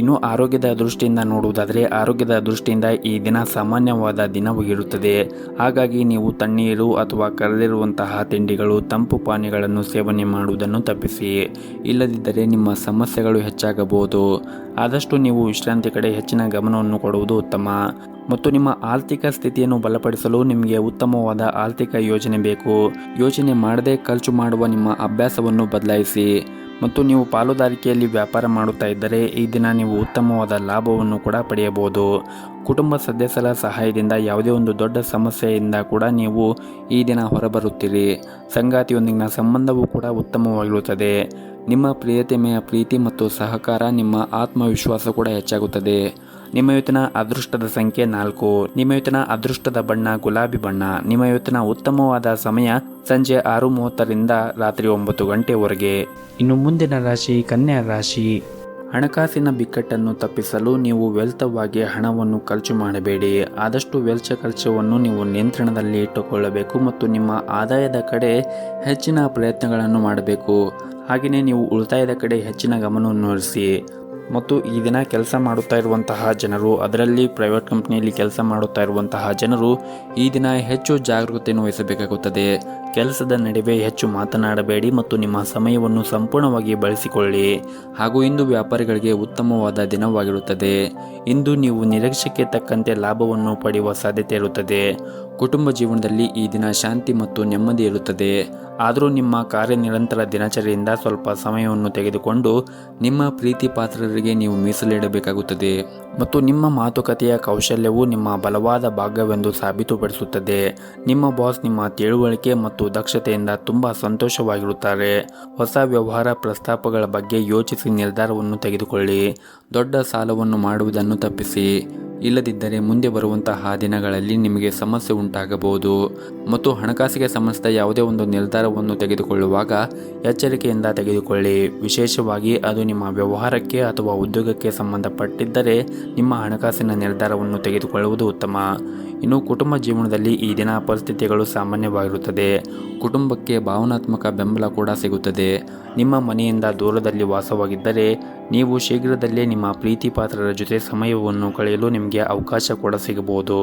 ಇನ್ನು ಆರೋಗ್ಯದ ದೃಷ್ಟಿಯಿಂದ ನೋಡುವುದಾದರೆ ಆರೋಗ್ಯದ ದೃಷ್ಟಿಯಿಂದ ಈ ದಿನ ಸಾಮಾನ್ಯವಾದ ದಿನವಾಗಿರುತ್ತದೆ. ಹಾಗಾಗಿ ನೀವು ತಣ್ಣೀರು ಅಥವಾ ಕರೆದಿರುವಂತಹ ತಿಂಡಿಗಳು, ತಂಪು ಪಾನೀಯಗಳನ್ನು ಸೇವನೆ ಮಾಡುವುದನ್ನು ತಪ್ಪಿಸಿ. ಇಲ್ಲದಿದ್ದರೆ ನಿಮ್ಮ ಸಮಸ್ಯೆಗಳು ಹೆಚ್ಚಾಗಬಹುದು. ಆದಷ್ಟು ನೀವು ವಿಶ್ರಾಂತಿ ಕಡೆ ಹೆಚ್ಚಿನ ಗಮನವನ್ನು ಕೊಡುವುದು ಉತ್ತಮ. ಮತ್ತು ನಿಮ್ಮ ಆರ್ಥಿಕ ಸ್ಥಿತಿಯನ್ನು ಬಲಪಡಿಸಲು ನಿಮಗೆ ಉತ್ತಮವಾದ ಆರ್ಥಿಕ ಯೋಜನೆ ಬೇಕು. ಯೋಚನೆ ಮಾಡದೆ ಖರ್ಚು ಮಾಡುವ ನಿಮ್ಮ ಅಭ್ಯಾಸವನ್ನು ಬದಲಾಯಿಸಿ. ಮತ್ತು ನೀವು ಪಾಲುದಾರಿಕೆಯಲ್ಲಿ ವ್ಯಾಪಾರ ಮಾಡುತ್ತಾ ಇದ್ದರೆ ಈ ದಿನ ನೀವು ಉತ್ತಮವಾದ ಲಾಭವನ್ನು ಕೂಡ ಪಡೆಯಬಹುದು. ಕುಟುಂಬ ಸದಸ್ಯರ ಸಹಾಯದಿಂದ ಯಾವುದೇ ಒಂದು ದೊಡ್ಡ ಸಮಸ್ಯೆಯಿಂದ ಕೂಡ ನೀವು ಈ ದಿನ ಹೊರಬರುತ್ತೀರಿ. ಸಂಗಾತಿಯೊಂದಿಗಿನ ಸಂಬಂಧವೂ ಕೂಡ ಉತ್ತಮವಾಗಿರುತ್ತದೆ. ನಿಮ್ಮ ಪ್ರಿಯತೆಮೆಯ ಪ್ರೀತಿ ಮತ್ತು ಸಹಕಾರ, ನಿಮ್ಮ ಆತ್ಮವಿಶ್ವಾಸ ಕೂಡ ಹೆಚ್ಚಾಗುತ್ತದೆ. ನಿಮ್ಮ ಇವತ್ತಿನ ಅದೃಷ್ಟದ ಸಂಖ್ಯೆ 4. ನಿಮ್ಮ ಇವತ್ತಿನ ಅದೃಷ್ಟದ ಬಣ್ಣ ಗುಲಾಬಿ ಬಣ್ಣ. ನಿಮ್ಮ ಇವತ್ತಿನ ಉತ್ತಮವಾದ ಸಮಯ ಸಂಜೆ 6:30ರಿಂದ ರಾತ್ರಿ 9 ಗಂಟೆವರೆಗೆ. ಇನ್ನು ಮುಂದಿನ ರಾಶಿ ಕನ್ಯಾ ರಾಶಿ. ಹಣಕಾಸಿನ ಬಿಕ್ಕಟ್ಟನ್ನು ತಪ್ಪಿಸಲು ನೀವು ವ್ಯರ್ಥವಾಗಿ ಹಣವನ್ನು ಖರ್ಚು ಮಾಡಬೇಡಿ. ಆದಷ್ಟು ವೆಚ್ಚ ಖರ್ಚವನ್ನು ನೀವು ನಿಯಂತ್ರಣದಲ್ಲಿ ಇಟ್ಟುಕೊಳ್ಳಬೇಕು ಮತ್ತು ನಿಮ್ಮ ಆದಾಯದ ಕಡೆ ಹೆಚ್ಚಿನ ಪ್ರಯತ್ನಗಳನ್ನು ಮಾಡಬೇಕು. ಹಾಗೆಯೇ ನೀವು ಉಳಿತಾಯದ ಕಡೆ ಹೆಚ್ಚಿನ ಗಮನವನ್ನು ಹರಿಸಿ. ಮತ್ತು ಈ ದಿನ ಕೆಲಸ ಮಾಡುತ್ತಾ ಇರುವಂತಹ ಜನರು, ಅದರಲ್ಲಿ ಪ್ರೈವೇಟ್ ಕಂಪ್ನಿಯಲ್ಲಿ ಕೆಲಸ ಮಾಡುತ್ತಾ ಇರುವಂತಹ ಜನರು ಈ ದಿನ ಹೆಚ್ಚು ಜಾಗರೂಕತೆಯನ್ನು ವಹಿಸಬೇಕಾಗುತ್ತದೆ. ಕೆಲಸದ ನಡುವೆ ಹೆಚ್ಚು ಮಾತನಾಡಬೇಡಿ ಮತ್ತು ನಿಮ್ಮ ಸಮಯವನ್ನು ಸಂಪೂರ್ಣವಾಗಿ ಬಳಸಿಕೊಳ್ಳಿ. ಹಾಗೂ ಇಂದು ವ್ಯಾಪಾರಿಗಳಿಗೆ ಉತ್ತಮವಾದ ದಿನವಾಗಿರುತ್ತದೆ. ಇಂದು ನೀವು ನಿರೀಕ್ಷೆಗೆ ತಕ್ಕಂತೆ ಲಾಭವನ್ನು ಪಡೆಯುವ ಸಾಧ್ಯತೆ ಇರುತ್ತದೆ. ಕುಟುಂಬ ಜೀವನದಲ್ಲಿ ಈ ದಿನ ಶಾಂತಿ ಮತ್ತು ನೆಮ್ಮದಿ ಇರುತ್ತದೆ. ಆದರೂ ನಿಮ್ಮ ಕಾರ್ಯನಿರಂತರ ದಿನಚರಿಯಿಂದ ಸ್ವಲ್ಪ ಸಮಯವನ್ನು ತೆಗೆದುಕೊಂಡು ನಿಮ್ಮ ಪ್ರೀತಿ ಪಾತ್ರರಿಗೆ ನೀವು ಮೀಸಲಿಡಬೇಕಾಗುತ್ತದೆ. ಮತ್ತು ನಿಮ್ಮ ಮಾತುಕತೆಯ ಕೌಶಲ್ಯವು ನಿಮ್ಮ ಬಲವಾದ ಭಾಗವೆಂದು ಸಾಬೀತುಪಡಿಸುತ್ತದೆ. ನಿಮ್ಮ ಬಾಸ್ ನಿಮ್ಮ ತಿಳುವಳಿಕೆ ಮತ್ತು ದಕ್ಷತೆಯಿಂದ ತುಂಬ ಸಂತೋಷವಾಗಿರುತ್ತಾರೆ. ಹೊಸ ವ್ಯವಹಾರ ಪ್ರಸ್ತಾಪಗಳ ಬಗ್ಗೆ ಯೋಚಿಸಿ ನಿರ್ಧಾರವನ್ನು ತೆಗೆದುಕೊಳ್ಳಿ. ದೊಡ್ಡ ಸಾಲವನ್ನು ಮಾಡುವುದನ್ನು ತಪ್ಪಿಸಿ. ಇಲ್ಲದಿದ್ದರೆ ಮುಂದೆ ಬರುವಂತಹ ದಿನಗಳಲ್ಲಿ ನಿಮಗೆ ಸಮಸ್ಯೆ ಉಂಟಾಗಬಹುದು. ಮತ್ತು ಹಣಕಾಸಿಗೆ ಸಂಬಂಧಿಸಿದ ಯಾವುದೇ ಒಂದು ನಿರ್ಧಾರವನ್ನು ತೆಗೆದುಕೊಳ್ಳುವಾಗ ಎಚ್ಚರಿಕೆಯಿಂದ ತೆಗೆದುಕೊಳ್ಳಿ. ವಿಶೇಷವಾಗಿ ಅದು ನಿಮ್ಮ ವ್ಯವಹಾರಕ್ಕೆ ಅಥವಾ ಉದ್ಯೋಗಕ್ಕೆ ಸಂಬಂಧಪಟ್ಟಿದ್ದರೆ ನಿಮ್ಮ ಹಣಕಾಸಿನ ನಿರ್ಧಾರವನ್ನು ತೆಗೆದುಕೊಳ್ಳುವುದು ಉತ್ತಮ. ಇನ್ನು ಕುಟುಂಬ ಜೀವನದಲ್ಲಿ ಈ ದಿನ ಪರಿಸ್ಥಿತಿಗಳು ಸಾಮಾನ್ಯವಾಗಿರುತ್ತದೆ. ಕುಟುಂಬಕ್ಕೆ ಭಾವನಾತ್ಮಕ ಬೆಂಬಲ ಕೂಡ ಸಿಗುತ್ತದೆ. ನಿಮ್ಮ ಮನೆಯಿಂದ ದೂರದಲ್ಲಿ ವಾಸವಾಗಿದ್ದರೆ ನೀವು ಶೀಘ್ರದಲ್ಲೇ ನಿಮ್ಮ ಪ್ರೀತಿ ಪಾತ್ರರ ಜೊತೆ ಸಮಯವನ್ನು ಕಳೆಯಲು ನಿಮಗೆ ಅವಕಾಶ ಕೂಡ ಸಿಗಬಹುದು.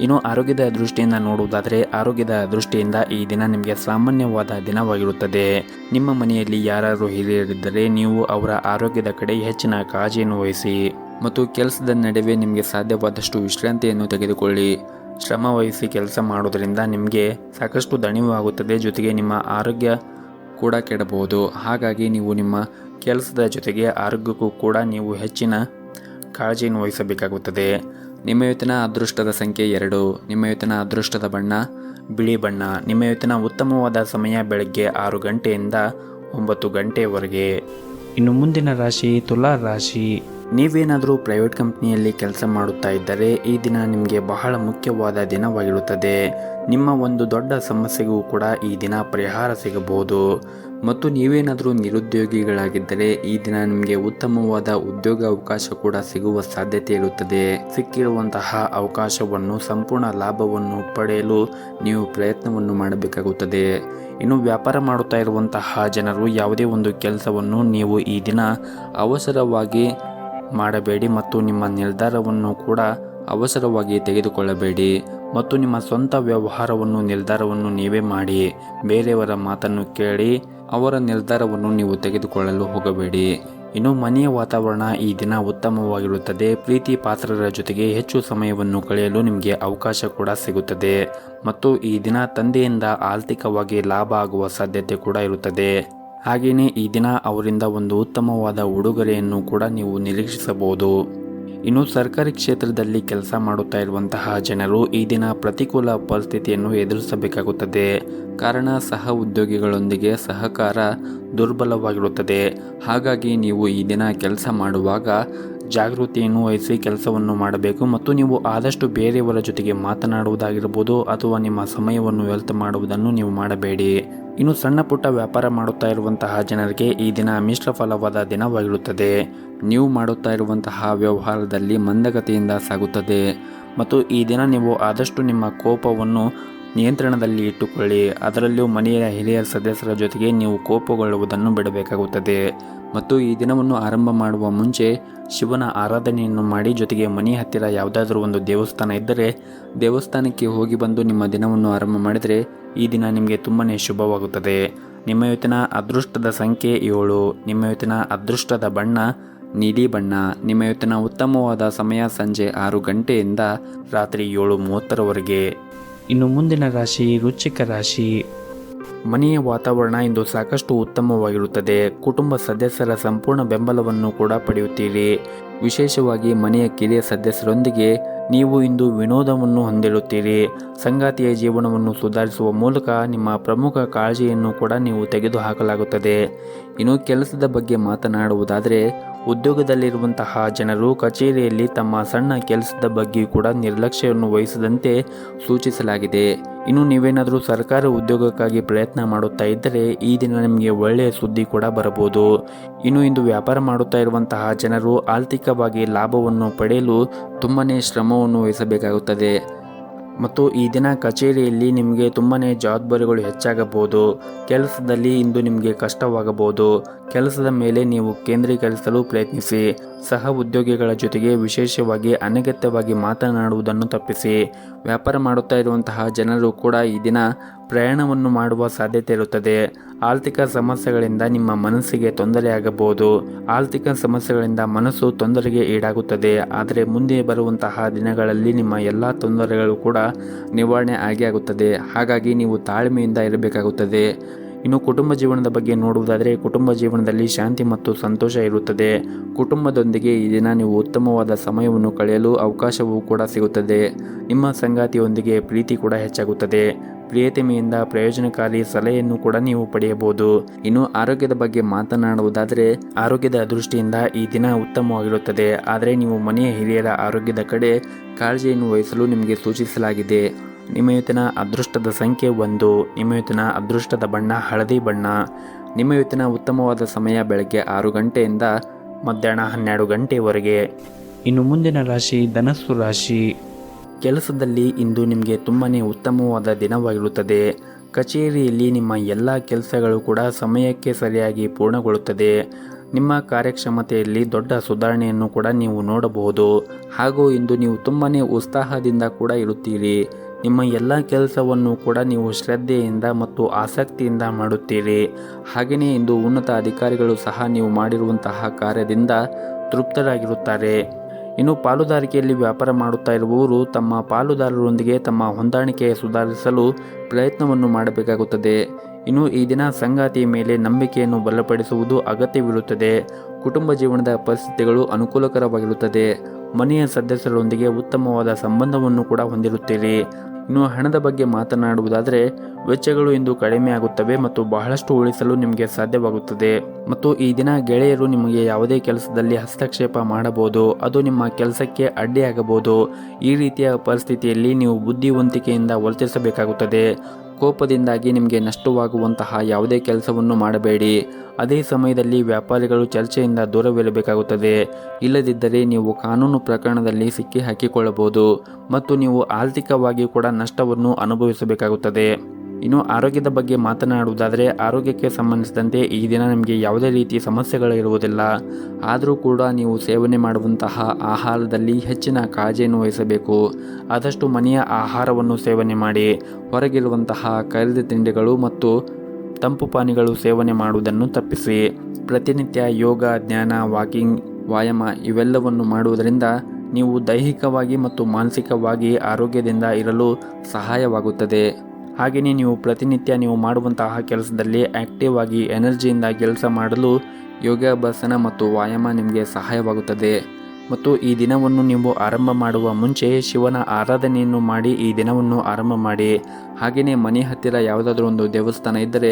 ಇನ್ನು ಆರೋಗ್ಯದ ದೃಷ್ಟಿಯಿಂದ ನೋಡುವುದಾದರೆ ಆರೋಗ್ಯದ ದೃಷ್ಟಿಯಿಂದ ಈ ದಿನ ನಿಮಗೆ ಸಾಮಾನ್ಯವಾದ ದಿನವಾಗಿರುತ್ತದೆ. ನಿಮ್ಮ ಮನೆಯಲ್ಲಿ ಯಾರಾದರೂ ಹಿರಿಯರಿದ್ದರೆ ನೀವು ಅವರ ಆರೋಗ್ಯದ ಕಡೆ ಹೆಚ್ಚಿನ ಕಾಳಜಿಯನ್ನು ವಹಿಸಿ. ಮತ್ತು ಕೆಲಸದ ನಡುವೆ ನಿಮಗೆ ಸಾಧ್ಯವಾದಷ್ಟು ವಿಶ್ರಾಂತಿಯನ್ನು ತೆಗೆದುಕೊಳ್ಳಿ. ಶ್ರಮ ವಹಿಸಿ ಕೆಲಸ ಮಾಡೋದರಿಂದ ನಿಮಗೆ ಸಾಕಷ್ಟು ದಣಿವು ಆಗುತ್ತದೆ. ಜೊತೆಗೆ ನಿಮ್ಮ ಆರೋಗ್ಯ ಕೂಡ ಕೆಡಬಹುದು. ಹಾಗಾಗಿ ನೀವು ನಿಮ್ಮ ಕೆಲಸದ ಜೊತೆಗೆ ಆರೋಗ್ಯಕ್ಕೂ ಕೂಡ ನೀವು ಹೆಚ್ಚಿನ ಕಾಳಜಿಯನ್ನು ವಹಿಸಬೇಕಾಗುತ್ತದೆ. ನಿಮ್ಮ ಇವತ್ತಿನ ಅದೃಷ್ಟದ ಸಂಖ್ಯೆ 2. ನಿಮ್ಮ ಇವತ್ತಿನ ಅದೃಷ್ಟದ ಬಣ್ಣ ಬಿಳಿ ಬಣ್ಣ. ನಿಮ್ಮ ಇವತ್ತಿನ ಉತ್ತಮವಾದ ಸಮಯ ಬೆಳಗ್ಗೆ 6 ಗಂಟೆಯಿಂದ 9 ಗಂಟೆವರೆಗೆ. ಇನ್ನು ಮುಂದಿನ ರಾಶಿ ತುಲಾ ರಾಶಿ. ನೀವೇನಾದರೂ ಪ್ರೈವೇಟ್ ಕಂಪ್ನಿಯಲ್ಲಿ ಕೆಲಸ ಮಾಡುತ್ತಾ ಇದ್ದರೆ ಈ ದಿನ ನಿಮಗೆ ಬಹಳ ಮುಖ್ಯವಾದ ದಿನವಾಗಿರುತ್ತದೆ. ನಿಮ್ಮ ಒಂದು ದೊಡ್ಡ ಸಮಸ್ಯೆಗೂ ಕೂಡ ಈ ದಿನ ಪರಿಹಾರ ಸಿಗಬಹುದು. ಮತ್ತು ನೀವೇನಾದರೂ ನಿರುದ್ಯೋಗಿಗಳಾಗಿದ್ದರೆ ಈ ದಿನ ನಿಮಗೆ ಉತ್ತಮವಾದ ಉದ್ಯೋಗ ಅವಕಾಶ ಕೂಡ ಸಿಗುವ ಸಾಧ್ಯತೆ ಇರುತ್ತದೆ. ಸಿಕ್ಕಿರುವಂತಹ ಅವಕಾಶವನ್ನು ಸಂಪೂರ್ಣ ಲಾಭವನ್ನು ಪಡೆಯಲು ನೀವು ಪ್ರಯತ್ನವನ್ನು ಮಾಡಬೇಕಾಗುತ್ತದೆ. ಇನ್ನು ವ್ಯಾಪಾರ ಮಾಡುತ್ತಾ ಇರುವಂತಹ ಜನರು ಯಾವುದೇ ಒಂದು ಕೆಲಸವನ್ನು ನೀವು ಈ ದಿನ ಅವಸರವಾಗಿ ಮಾಡಬೇಡಿ ಮತ್ತು ನಿಮ್ಮ ನಿರ್ಧಾರವನ್ನು ಕೂಡ ಅವಸರವಾಗಿ ತೆಗೆದುಕೊಳ್ಳಬೇಡಿ ಮತ್ತು ನಿಮ್ಮ ಸ್ವಂತ ನಿರ್ಧಾರವನ್ನು ನೀವೇ ಮಾಡಿ. ಬೇರೆಯವರ ಮಾತನ್ನು ಕೇಳಿ ಅವರ ನಿರ್ಧಾರವನ್ನು ನೀವು ತೆಗೆದುಕೊಳ್ಳಲು ಹೋಗಬೇಡಿ. ಇನ್ನು ಮನೆಯ ವಾತಾವರಣ ಈ ದಿನ ಉತ್ತಮವಾಗಿರುತ್ತದೆ. ಪ್ರೀತಿ ಪಾತ್ರರ ಜೊತೆಗೆ ಹೆಚ್ಚು ಸಮಯವನ್ನು ಕಳೆಯಲು ನಿಮಗೆ ಅವಕಾಶ ಕೂಡ ಸಿಗುತ್ತದೆ ಮತ್ತು ಈ ದಿನ ತಂದೆಯಿಂದ ಆರ್ಥಿಕವಾಗಿ ಲಾಭ ಆಗುವ ಸಾಧ್ಯತೆ ಕೂಡ ಇರುತ್ತದೆ. ಹಾಗೆಯೇ ಈ ದಿನ ಅವರಿಂದ ಒಂದು ಉತ್ತಮವಾದ ಉಡುಗೊರೆಯನ್ನು ಕೂಡ ನೀವು ನಿರೀಕ್ಷಿಸಬಹುದು. ಇನ್ನು ಸರ್ಕಾರಿ ಕ್ಷೇತ್ರದಲ್ಲಿ ಕೆಲಸ ಮಾಡುತ್ತಾ ಇರುವಂತಹ ಜನರು ಈ ದಿನ ಪ್ರತಿಕೂಲ ಪರಿಸ್ಥಿತಿಯನ್ನು ಎದುರಿಸಬೇಕಾಗುತ್ತದೆ. ಕಾರಣ ಸಹ ಉದ್ಯೋಗಿಗಳೊಂದಿಗೆ ಸಹಕಾರ ದುರ್ಬಲವಾಗಿರುತ್ತದೆ. ಹಾಗಾಗಿ ನೀವು ಈ ದಿನ ಕೆಲಸ ಮಾಡುವಾಗ ಜಾಗೃತಿಯನ್ನು ವಹಿಸಿ ಕೆಲಸವನ್ನು ಮಾಡಬೇಕು ಮತ್ತು ನೀವು ಆದಷ್ಟು ಬೇರೆಯವರ ಜೊತೆಗೆ ಮಾತನಾಡುವುದಾಗಿರ್ಬೋದು ಅಥವಾ ನಿಮ್ಮ ಸಮಯವನ್ನು ವ್ಯರ್ಥ ಮಾಡುವುದನ್ನು ನೀವು ಮಾಡಬೇಡಿ. ಇನ್ನು ಸಣ್ಣ ಪುಟ್ಟ ವ್ಯಾಪಾರ ಮಾಡುತ್ತಾ ಇರುವಂತಹ ಜನರಿಗೆ ಈ ದಿನ ಮಿಶ್ರ ಫಲವಾದ ದಿನವಾಗಿರುತ್ತದೆ. ನೀವು ಮಾಡುತ್ತಾ ಇರುವಂತಹ ವ್ಯವಹಾರದಲ್ಲಿ ಮಂದಗತಿಯಿಂದ ಸಾಗುತ್ತದೆ ಮತ್ತು ಈ ದಿನ ನೀವು ಆದಷ್ಟು ನಿಮ್ಮ ಕೋಪವನ್ನು ನಿಯಂತ್ರಣದಲ್ಲಿ ಇಟ್ಟುಕೊಳ್ಳಿ. ಅದರಲ್ಲೂ ಮನೆಯ ಹಿರಿಯ ಸದಸ್ಯರ ಜೊತೆಗೆ ನೀವು ಕೋಪಗೊಳ್ಳುವುದನ್ನು ಬಿಡಬೇಕಾಗುತ್ತದೆ ಮತ್ತು ಈ ದಿನವನ್ನು ಆರಂಭ ಮಾಡುವ ಮುಂಚೆ ಶಿವನ ಆರಾಧನೆಯನ್ನು ಮಾಡಿ, ಜೊತೆಗೆ ಮನೆಯ ಹತ್ತಿರ ಯಾವುದಾದ್ರೂ ಒಂದು ದೇವಸ್ಥಾನ ಇದ್ದರೆ ದೇವಸ್ಥಾನಕ್ಕೆ ಹೋಗಿ ಬಂದು ನಿಮ್ಮ ದಿನವನ್ನು ಆರಂಭ ಮಾಡಿದರೆ ಈ ದಿನ ನಿಮಗೆ ತುಂಬಾ ಶುಭವಾಗುತ್ತದೆ. ನಿಮ್ಮ ಇವತ್ತಿನ ಅದೃಷ್ಟದ ಸಂಖ್ಯೆ 7. ನಿಮ್ಮ ಇವತ್ತಿನ ಅದೃಷ್ಟದ ಬಣ್ಣ ನೀಲಿ ಬಣ್ಣ. ನಿಮ್ಮ ಇವತ್ತಿನ ಉತ್ತಮವಾದ ಸಮಯ ಸಂಜೆ 6 ಗಂಟೆಯಿಂದ ರಾತ್ರಿ 7:30ರವರೆಗೆ. ಇನ್ನು ಮುಂದಿನ ರಾಶಿ ವೃಶ್ಚಿಕ ರಾಶಿ. ಮನೆಯ ವಾತಾವರಣ ಇಂದು ಸಾಕಷ್ಟು ಉತ್ತಮವಾಗಿರುತ್ತದೆ. ಕುಟುಂಬ ಸದಸ್ಯರ ಸಂಪೂರ್ಣ ಬೆಂಬಲವನ್ನು ಕೂಡ ಪಡೆಯುತ್ತೀರಿ. ವಿಶೇಷವಾಗಿ ಮನೆಯ ಕಿರಿಯ ಸದಸ್ಯರೊಂದಿಗೆ ನೀವು ಇಂದು ವಿನೋದವನ್ನು ಹೊಂದಿರುತ್ತೀರಿ. ಸಂಗಾತಿಯ ಜೀವನವನ್ನು ಸುಧಾರಿಸುವ ಮೂಲಕ ನಿಮ್ಮ ಪ್ರಮುಖ ಕಾಳಜಿಯನ್ನು ಕೂಡ ನೀವು ತೆಗೆದುಹಾಕಲಾಗುತ್ತದೆ. ಇನ್ನು ಕೆಲಸದ ಬಗ್ಗೆ ಮಾತನಾಡುವುದಾದರೆ ಉದ್ಯೋಗದಲ್ಲಿರುವಂತಹ ಜನರು ಕಚೇರಿಯಲ್ಲಿ ತಮ್ಮ ಸಣ್ಣ ಕೆಲಸದ ಬಗ್ಗೆ ಕೂಡ ನಿರ್ಲಕ್ಷ್ಯವನ್ನು ವಹಿಸದಂತೆ ಸೂಚಿಸಲಾಗಿದೆ. ಇನ್ನು ನೀವೇನಾದರೂ ಸರ್ಕಾರಿ ಉದ್ಯೋಗಕ್ಕಾಗಿ ಪ್ರಯತ್ನ ಮಾಡುತ್ತಾ ಇದ್ದರೆ ಈ ದಿನ ನಿಮಗೆ ಒಳ್ಳೆಯ ಸುದ್ದಿ ಕೂಡ ಬರಬಹುದು. ಇನ್ನು ಇಂದು ವ್ಯಾಪಾರ ಮಾಡುತ್ತಾ ಇರುವಂತಹ ಜನರು ಆರ್ಥಿಕವಾಗಿ ಲಾಭವನ್ನು ಪಡೆಯಲು ತುಂಬಾ ಶ್ರಮವನ್ನು ವಹಿಸಬೇಕಾಗುತ್ತದೆ ಮತ್ತು ಈ ದಿನ ಕಚೇರಿಯಲ್ಲಿ ನಿಮಗೆ ತುಂಬಾ ಜವಾಬ್ದಾರಿಗಳು ಹೆಚ್ಚಾಗಬಹುದು. ಕೆಲಸದಲ್ಲಿ ಇಂದು ನಿಮಗೆ ಕಷ್ಟವಾಗಬಹುದು. ಕೆಲಸದ ಮೇಲೆ ನೀವು ಕೇಂದ್ರೀಕರಿಸಲು ಪ್ರಯತ್ನಿಸಿ. ಸಹ ಉದ್ಯೋಗಿಗಳ ಜೊತೆಗೆ ವಿಶೇಷವಾಗಿ ಅನಗತ್ಯವಾಗಿ ಮಾತನಾಡುವುದನ್ನು ತಪ್ಪಿಸಿ. ವ್ಯಾಪಾರ ಮಾಡುತ್ತಾ ಇರುವಂತಹ ಜನರು ಕೂಡ ಈ ದಿನ ಪ್ರಯಾಣವನ್ನು ಮಾಡುವ ಸಾಧ್ಯತೆ ಇರುತ್ತದೆ. ಆರ್ಥಿಕ ಸಮಸ್ಯೆಗಳಿಂದ ನಿಮ್ಮ ಮನಸ್ಸಿಗೆ ತೊಂದರೆಯಾಗಬಹುದು. ಆರ್ಥಿಕ ಸಮಸ್ಯೆಗಳಿಂದ ಮನಸ್ಸು ತೊಂದರೆಗೆ ಈಡಾಗುತ್ತದೆ. ಆದರೆ ಮುಂದೆ ಬರುವಂತಹ ದಿನಗಳಲ್ಲಿ ನಿಮ್ಮ ಎಲ್ಲ ತೊಂದರೆಗಳು ಕೂಡ ನಿವಾರಣೆ ಆಗುತ್ತದೆ. ಹಾಗಾಗಿ ನೀವು ತಾಳ್ಮೆಯಿಂದ ಇರಬೇಕಾಗುತ್ತದೆ. ಇನ್ನು ಕುಟುಂಬ ಜೀವನದ ಬಗ್ಗೆ ನೋಡುವುದಾದರೆ ಕುಟುಂಬ ಜೀವನದಲ್ಲಿ ಶಾಂತಿ ಮತ್ತು ಸಂತೋಷ ಇರುತ್ತದೆ. ಕುಟುಂಬದೊಂದಿಗೆ ಈ ದಿನ ನೀವು ಉತ್ತಮವಾದ ಸಮಯವನ್ನು ಕಳೆಯಲು ಅವಕಾಶವೂ ಕೂಡ ಸಿಗುತ್ತದೆ. ನಿಮ್ಮ ಸಂಗಾತಿಯೊಂದಿಗೆ ಪ್ರೀತಿ ಕೂಡ ಹೆಚ್ಚಾಗುತ್ತದೆ. ಪ್ರಿಯತಮೆಯಿಂದ ಪ್ರಯೋಜನಕಾರಿ ಸಲಹೆಯನ್ನು ಕೂಡ ನೀವು ಪಡೆಯಬಹುದು. ಇನ್ನು ಆರೋಗ್ಯದ ಬಗ್ಗೆ ಮಾತನಾಡುವುದಾದರೆ ಆರೋಗ್ಯದ ದೃಷ್ಟಿಯಿಂದ ಈ ದಿನ ಉತ್ತಮವಾಗಿರುತ್ತದೆ. ಆದರೆ ನೀವು ಮನೆಯ ಹಿರಿಯರ ಆರೋಗ್ಯದ ಕಡೆ ಕಾಳಜಿಯನ್ನು ವಹಿಸಲು ನಿಮಗೆ ಸೂಚಿಸಲಾಗಿದೆ. ನಿಮ್ಮ ಇವತ್ತಿನ ಅದೃಷ್ಟದ ಸಂಖ್ಯೆ 1. ನಿಮ್ಮ ಇವತ್ತಿನ ಅದೃಷ್ಟದ ಬಣ್ಣ ಹಳದಿ ಬಣ್ಣ. ನಿಮ್ಮ ಇವತ್ತಿನ ಉತ್ತಮವಾದ ಸಮಯ ಬೆಳಗ್ಗೆ 6 ಗಂಟೆಯಿಂದ ಮಧ್ಯಾಹ್ನ 12 ಗಂಟೆವರೆಗೆ. ಇನ್ನು ಮುಂದಿನ ರಾಶಿ ಧನಸ್ಸು ರಾಶಿ. ಕೆಲಸದಲ್ಲಿ ಇಂದು ನಿಮಗೆ ತುಂಬಾ ಉತ್ತಮವಾದ ದಿನವಾಗಿರುತ್ತದೆ. ಕಚೇರಿಯಲ್ಲಿ ನಿಮ್ಮ ಎಲ್ಲ ಕೆಲಸಗಳು ಕೂಡ ಸಮಯಕ್ಕೆ ಸರಿಯಾಗಿ ಪೂರ್ಣಗೊಳ್ಳುತ್ತದೆ. ನಿಮ್ಮ ಕಾರ್ಯಕ್ಷಮತೆಯಲ್ಲಿ ದೊಡ್ಡ ಸುಧಾರಣೆಯನ್ನು ಕೂಡ ನೀವು ನೋಡಬಹುದು. ಹಾಗೂ ಇಂದು ನೀವು ತುಂಬಾ ಉತ್ಸಾಹದಿಂದ ಕೂಡ ಇರುತ್ತೀರಿ. ನಿಮ್ಮ ಎಲ್ಲ ಕೆಲಸವನ್ನು ಕೂಡ ನೀವು ಶ್ರದ್ಧೆಯಿಂದ ಮತ್ತು ಆಸಕ್ತಿಯಿಂದ ಮಾಡುತ್ತೀರಿ. ಹಾಗೆಯೇ ಇಂದು ಉನ್ನತ ಅಧಿಕಾರಿಗಳು ಸಹ ನೀವು ಮಾಡಿರುವಂತಹ ಕಾರ್ಯದಿಂದ ತೃಪ್ತರಾಗಿರುತ್ತಾರೆ. ಇನ್ನು ಪಾಲುದಾರಿಕೆಯಲ್ಲಿ ವ್ಯಾಪಾರ ಮಾಡುತ್ತಾ ಇರುವವರು ತಮ್ಮ ಪಾಲುದಾರರೊಂದಿಗೆ ತಮ್ಮ ಹೊಂದಾಣಿಕೆ ಸುಧಾರಿಸಲು ಪ್ರಯತ್ನವನ್ನು ಮಾಡಬೇಕಾಗುತ್ತದೆ. ಇನ್ನು ಈ ದಿನ ಸಂಗಾತಿಯ ಮೇಲೆ ನಂಬಿಕೆಯನ್ನು ಬಲಪಡಿಸುವುದು ಅಗತ್ಯವಿರುತ್ತದೆ. ಕುಟುಂಬ ಜೀವನದ ಪರಿಸ್ಥಿತಿಗಳು ಅನುಕೂಲಕರವಾಗಿರುತ್ತದೆ. ಮನೆಯ ಸದಸ್ಯರೊಂದಿಗೆ ಉತ್ತಮವಾದ ಸಂಬಂಧವನ್ನು ಕೂಡ ಹೊಂದಿರುತ್ತೀರಿ. ಇನ್ನು ಹಣದ ಬಗ್ಗೆ ಮಾತನಾಡುವುದಾದರೆ ವೆಚ್ಚಗಳು ಇಂದು ಕಡಿಮೆ ಆಗುತ್ತವೆ ಮತ್ತು ಬಹಳಷ್ಟು ಉಳಿಸಲು ನಿಮಗೆ ಸಾಧ್ಯವಾಗುತ್ತದೆ. ಮತ್ತು ಈ ದಿನ ಗೆಳೆಯರು ನಿಮಗೆ ಯಾವುದೇ ಕೆಲಸದಲ್ಲಿ ಹಸ್ತಕ್ಷೇಪ ಮಾಡಬಹುದು, ಅದು ನಿಮ್ಮ ಕೆಲಸಕ್ಕೆ ಅಡ್ಡಿಯಾಗಬಹುದು. ಈ ರೀತಿಯ ಪರಿಸ್ಥಿತಿಯಲ್ಲಿ ನೀವು ಬುದ್ಧಿವಂತಿಕೆಯಿಂದ ವರ್ತಿಸಬೇಕಾಗುತ್ತದೆ. ಕೋಪದಿಂದಾಗಿ ನಿಮಗೆ ನಷ್ಟವಾಗುವಂತಹ ಯಾವುದೇ ಕೆಲಸವನ್ನು ಮಾಡಬೇಡಿ. ಅದೇ ಸಮಯದಲ್ಲಿ ವ್ಯಾಪಾರಿಗಳು ಚರ್ಚೆಯಿಂದ ದೂರವಿರಬೇಕಾಗುತ್ತದೆ. ಇಲ್ಲದಿದ್ದರೆ ನೀವು ಕಾನೂನು ಪ್ರಕರಣದಲ್ಲಿ ಸಿಕ್ಕಿ ಹಾಕಿಕೊಳ್ಳಬಹುದು ಮತ್ತು ನೀವು ಆರ್ಥಿಕವಾಗಿ ಕೂಡ ನಷ್ಟವನ್ನು ಅನುಭವಿಸಬೇಕಾಗುತ್ತದೆ. ಇನ್ನು ಆರೋಗ್ಯದ ಬಗ್ಗೆ ಮಾತನಾಡುವುದಾದರೆ ಆರೋಗ್ಯಕ್ಕೆ ಸಂಬಂಧಿಸಿದಂತೆ ಈ ದಿನ ನಿಮಗೆ ಯಾವುದೇ ರೀತಿಯ ಸಮಸ್ಯೆಗಳು ಇರುವುದಿಲ್ಲ. ಆದರೂ ಕೂಡ ನೀವು ಸೇವನೆ ಮಾಡುವಂತಹ ಆಹಾರದಲ್ಲಿ ಹೆಚ್ಚಿನ ಕಾಳಜಿಯನ್ನು ವಹಿಸಬೇಕು. ಆದಷ್ಟು ಮನೆಯ ಆಹಾರವನ್ನು ಸೇವನೆ ಮಾಡಿ. ಹೊರಗಿರುವಂತಹ ಕರಿದ ತಿಂಡಿಗಳು ಮತ್ತು ತಂಪು ಪಾನೀಯಗಳು ಸೇವನೆ ಮಾಡುವುದನ್ನು ತಪ್ಪಿಸಿ. ಪ್ರತಿನಿತ್ಯ ಯೋಗ, ಧ್ಯಾನ, ವಾಕಿಂಗ್, ವ್ಯಾಯಾಮ ಇವೆಲ್ಲವನ್ನು ಮಾಡುವುದರಿಂದ ನೀವು ದೈಹಿಕವಾಗಿ ಮತ್ತು ಮಾನಸಿಕವಾಗಿ ಆರೋಗ್ಯದಿಂದ ಇರಲು ಸಹಾಯವಾಗುತ್ತದೆ. ಹಾಗೆಯೇ ನೀವು ಪ್ರತಿನಿತ್ಯ ನೀವು ಮಾಡುವಂತಹ ಕೆಲಸದಲ್ಲಿ ಆಕ್ಟಿವ್ ಆಗಿ ಎನರ್ಜಿಯಿಂದ ಕೆಲಸ ಮಾಡಲು ಯೋಗಾಭ್ಯಾಸನ ಮತ್ತು ವ್ಯಾಯಾಮ ನಿಮಗೆ ಸಹಾಯವಾಗುತ್ತದೆ. ಮತ್ತು ಈ ದಿನವನ್ನು ನೀವು ಆರಂಭ ಮಾಡುವ ಮುಂಚೆ ಶಿವನ ಆರಾಧನೆಯನ್ನು ಮಾಡಿ ಈ ದಿನವನ್ನು ಆರಂಭ ಮಾಡಿ. ಹಾಗೆಯೇ ಮನೆ ಹತ್ತಿರ ಯಾವುದಾದ್ರೂ ಒಂದು ದೇವಸ್ಥಾನ ಇದ್ದರೆ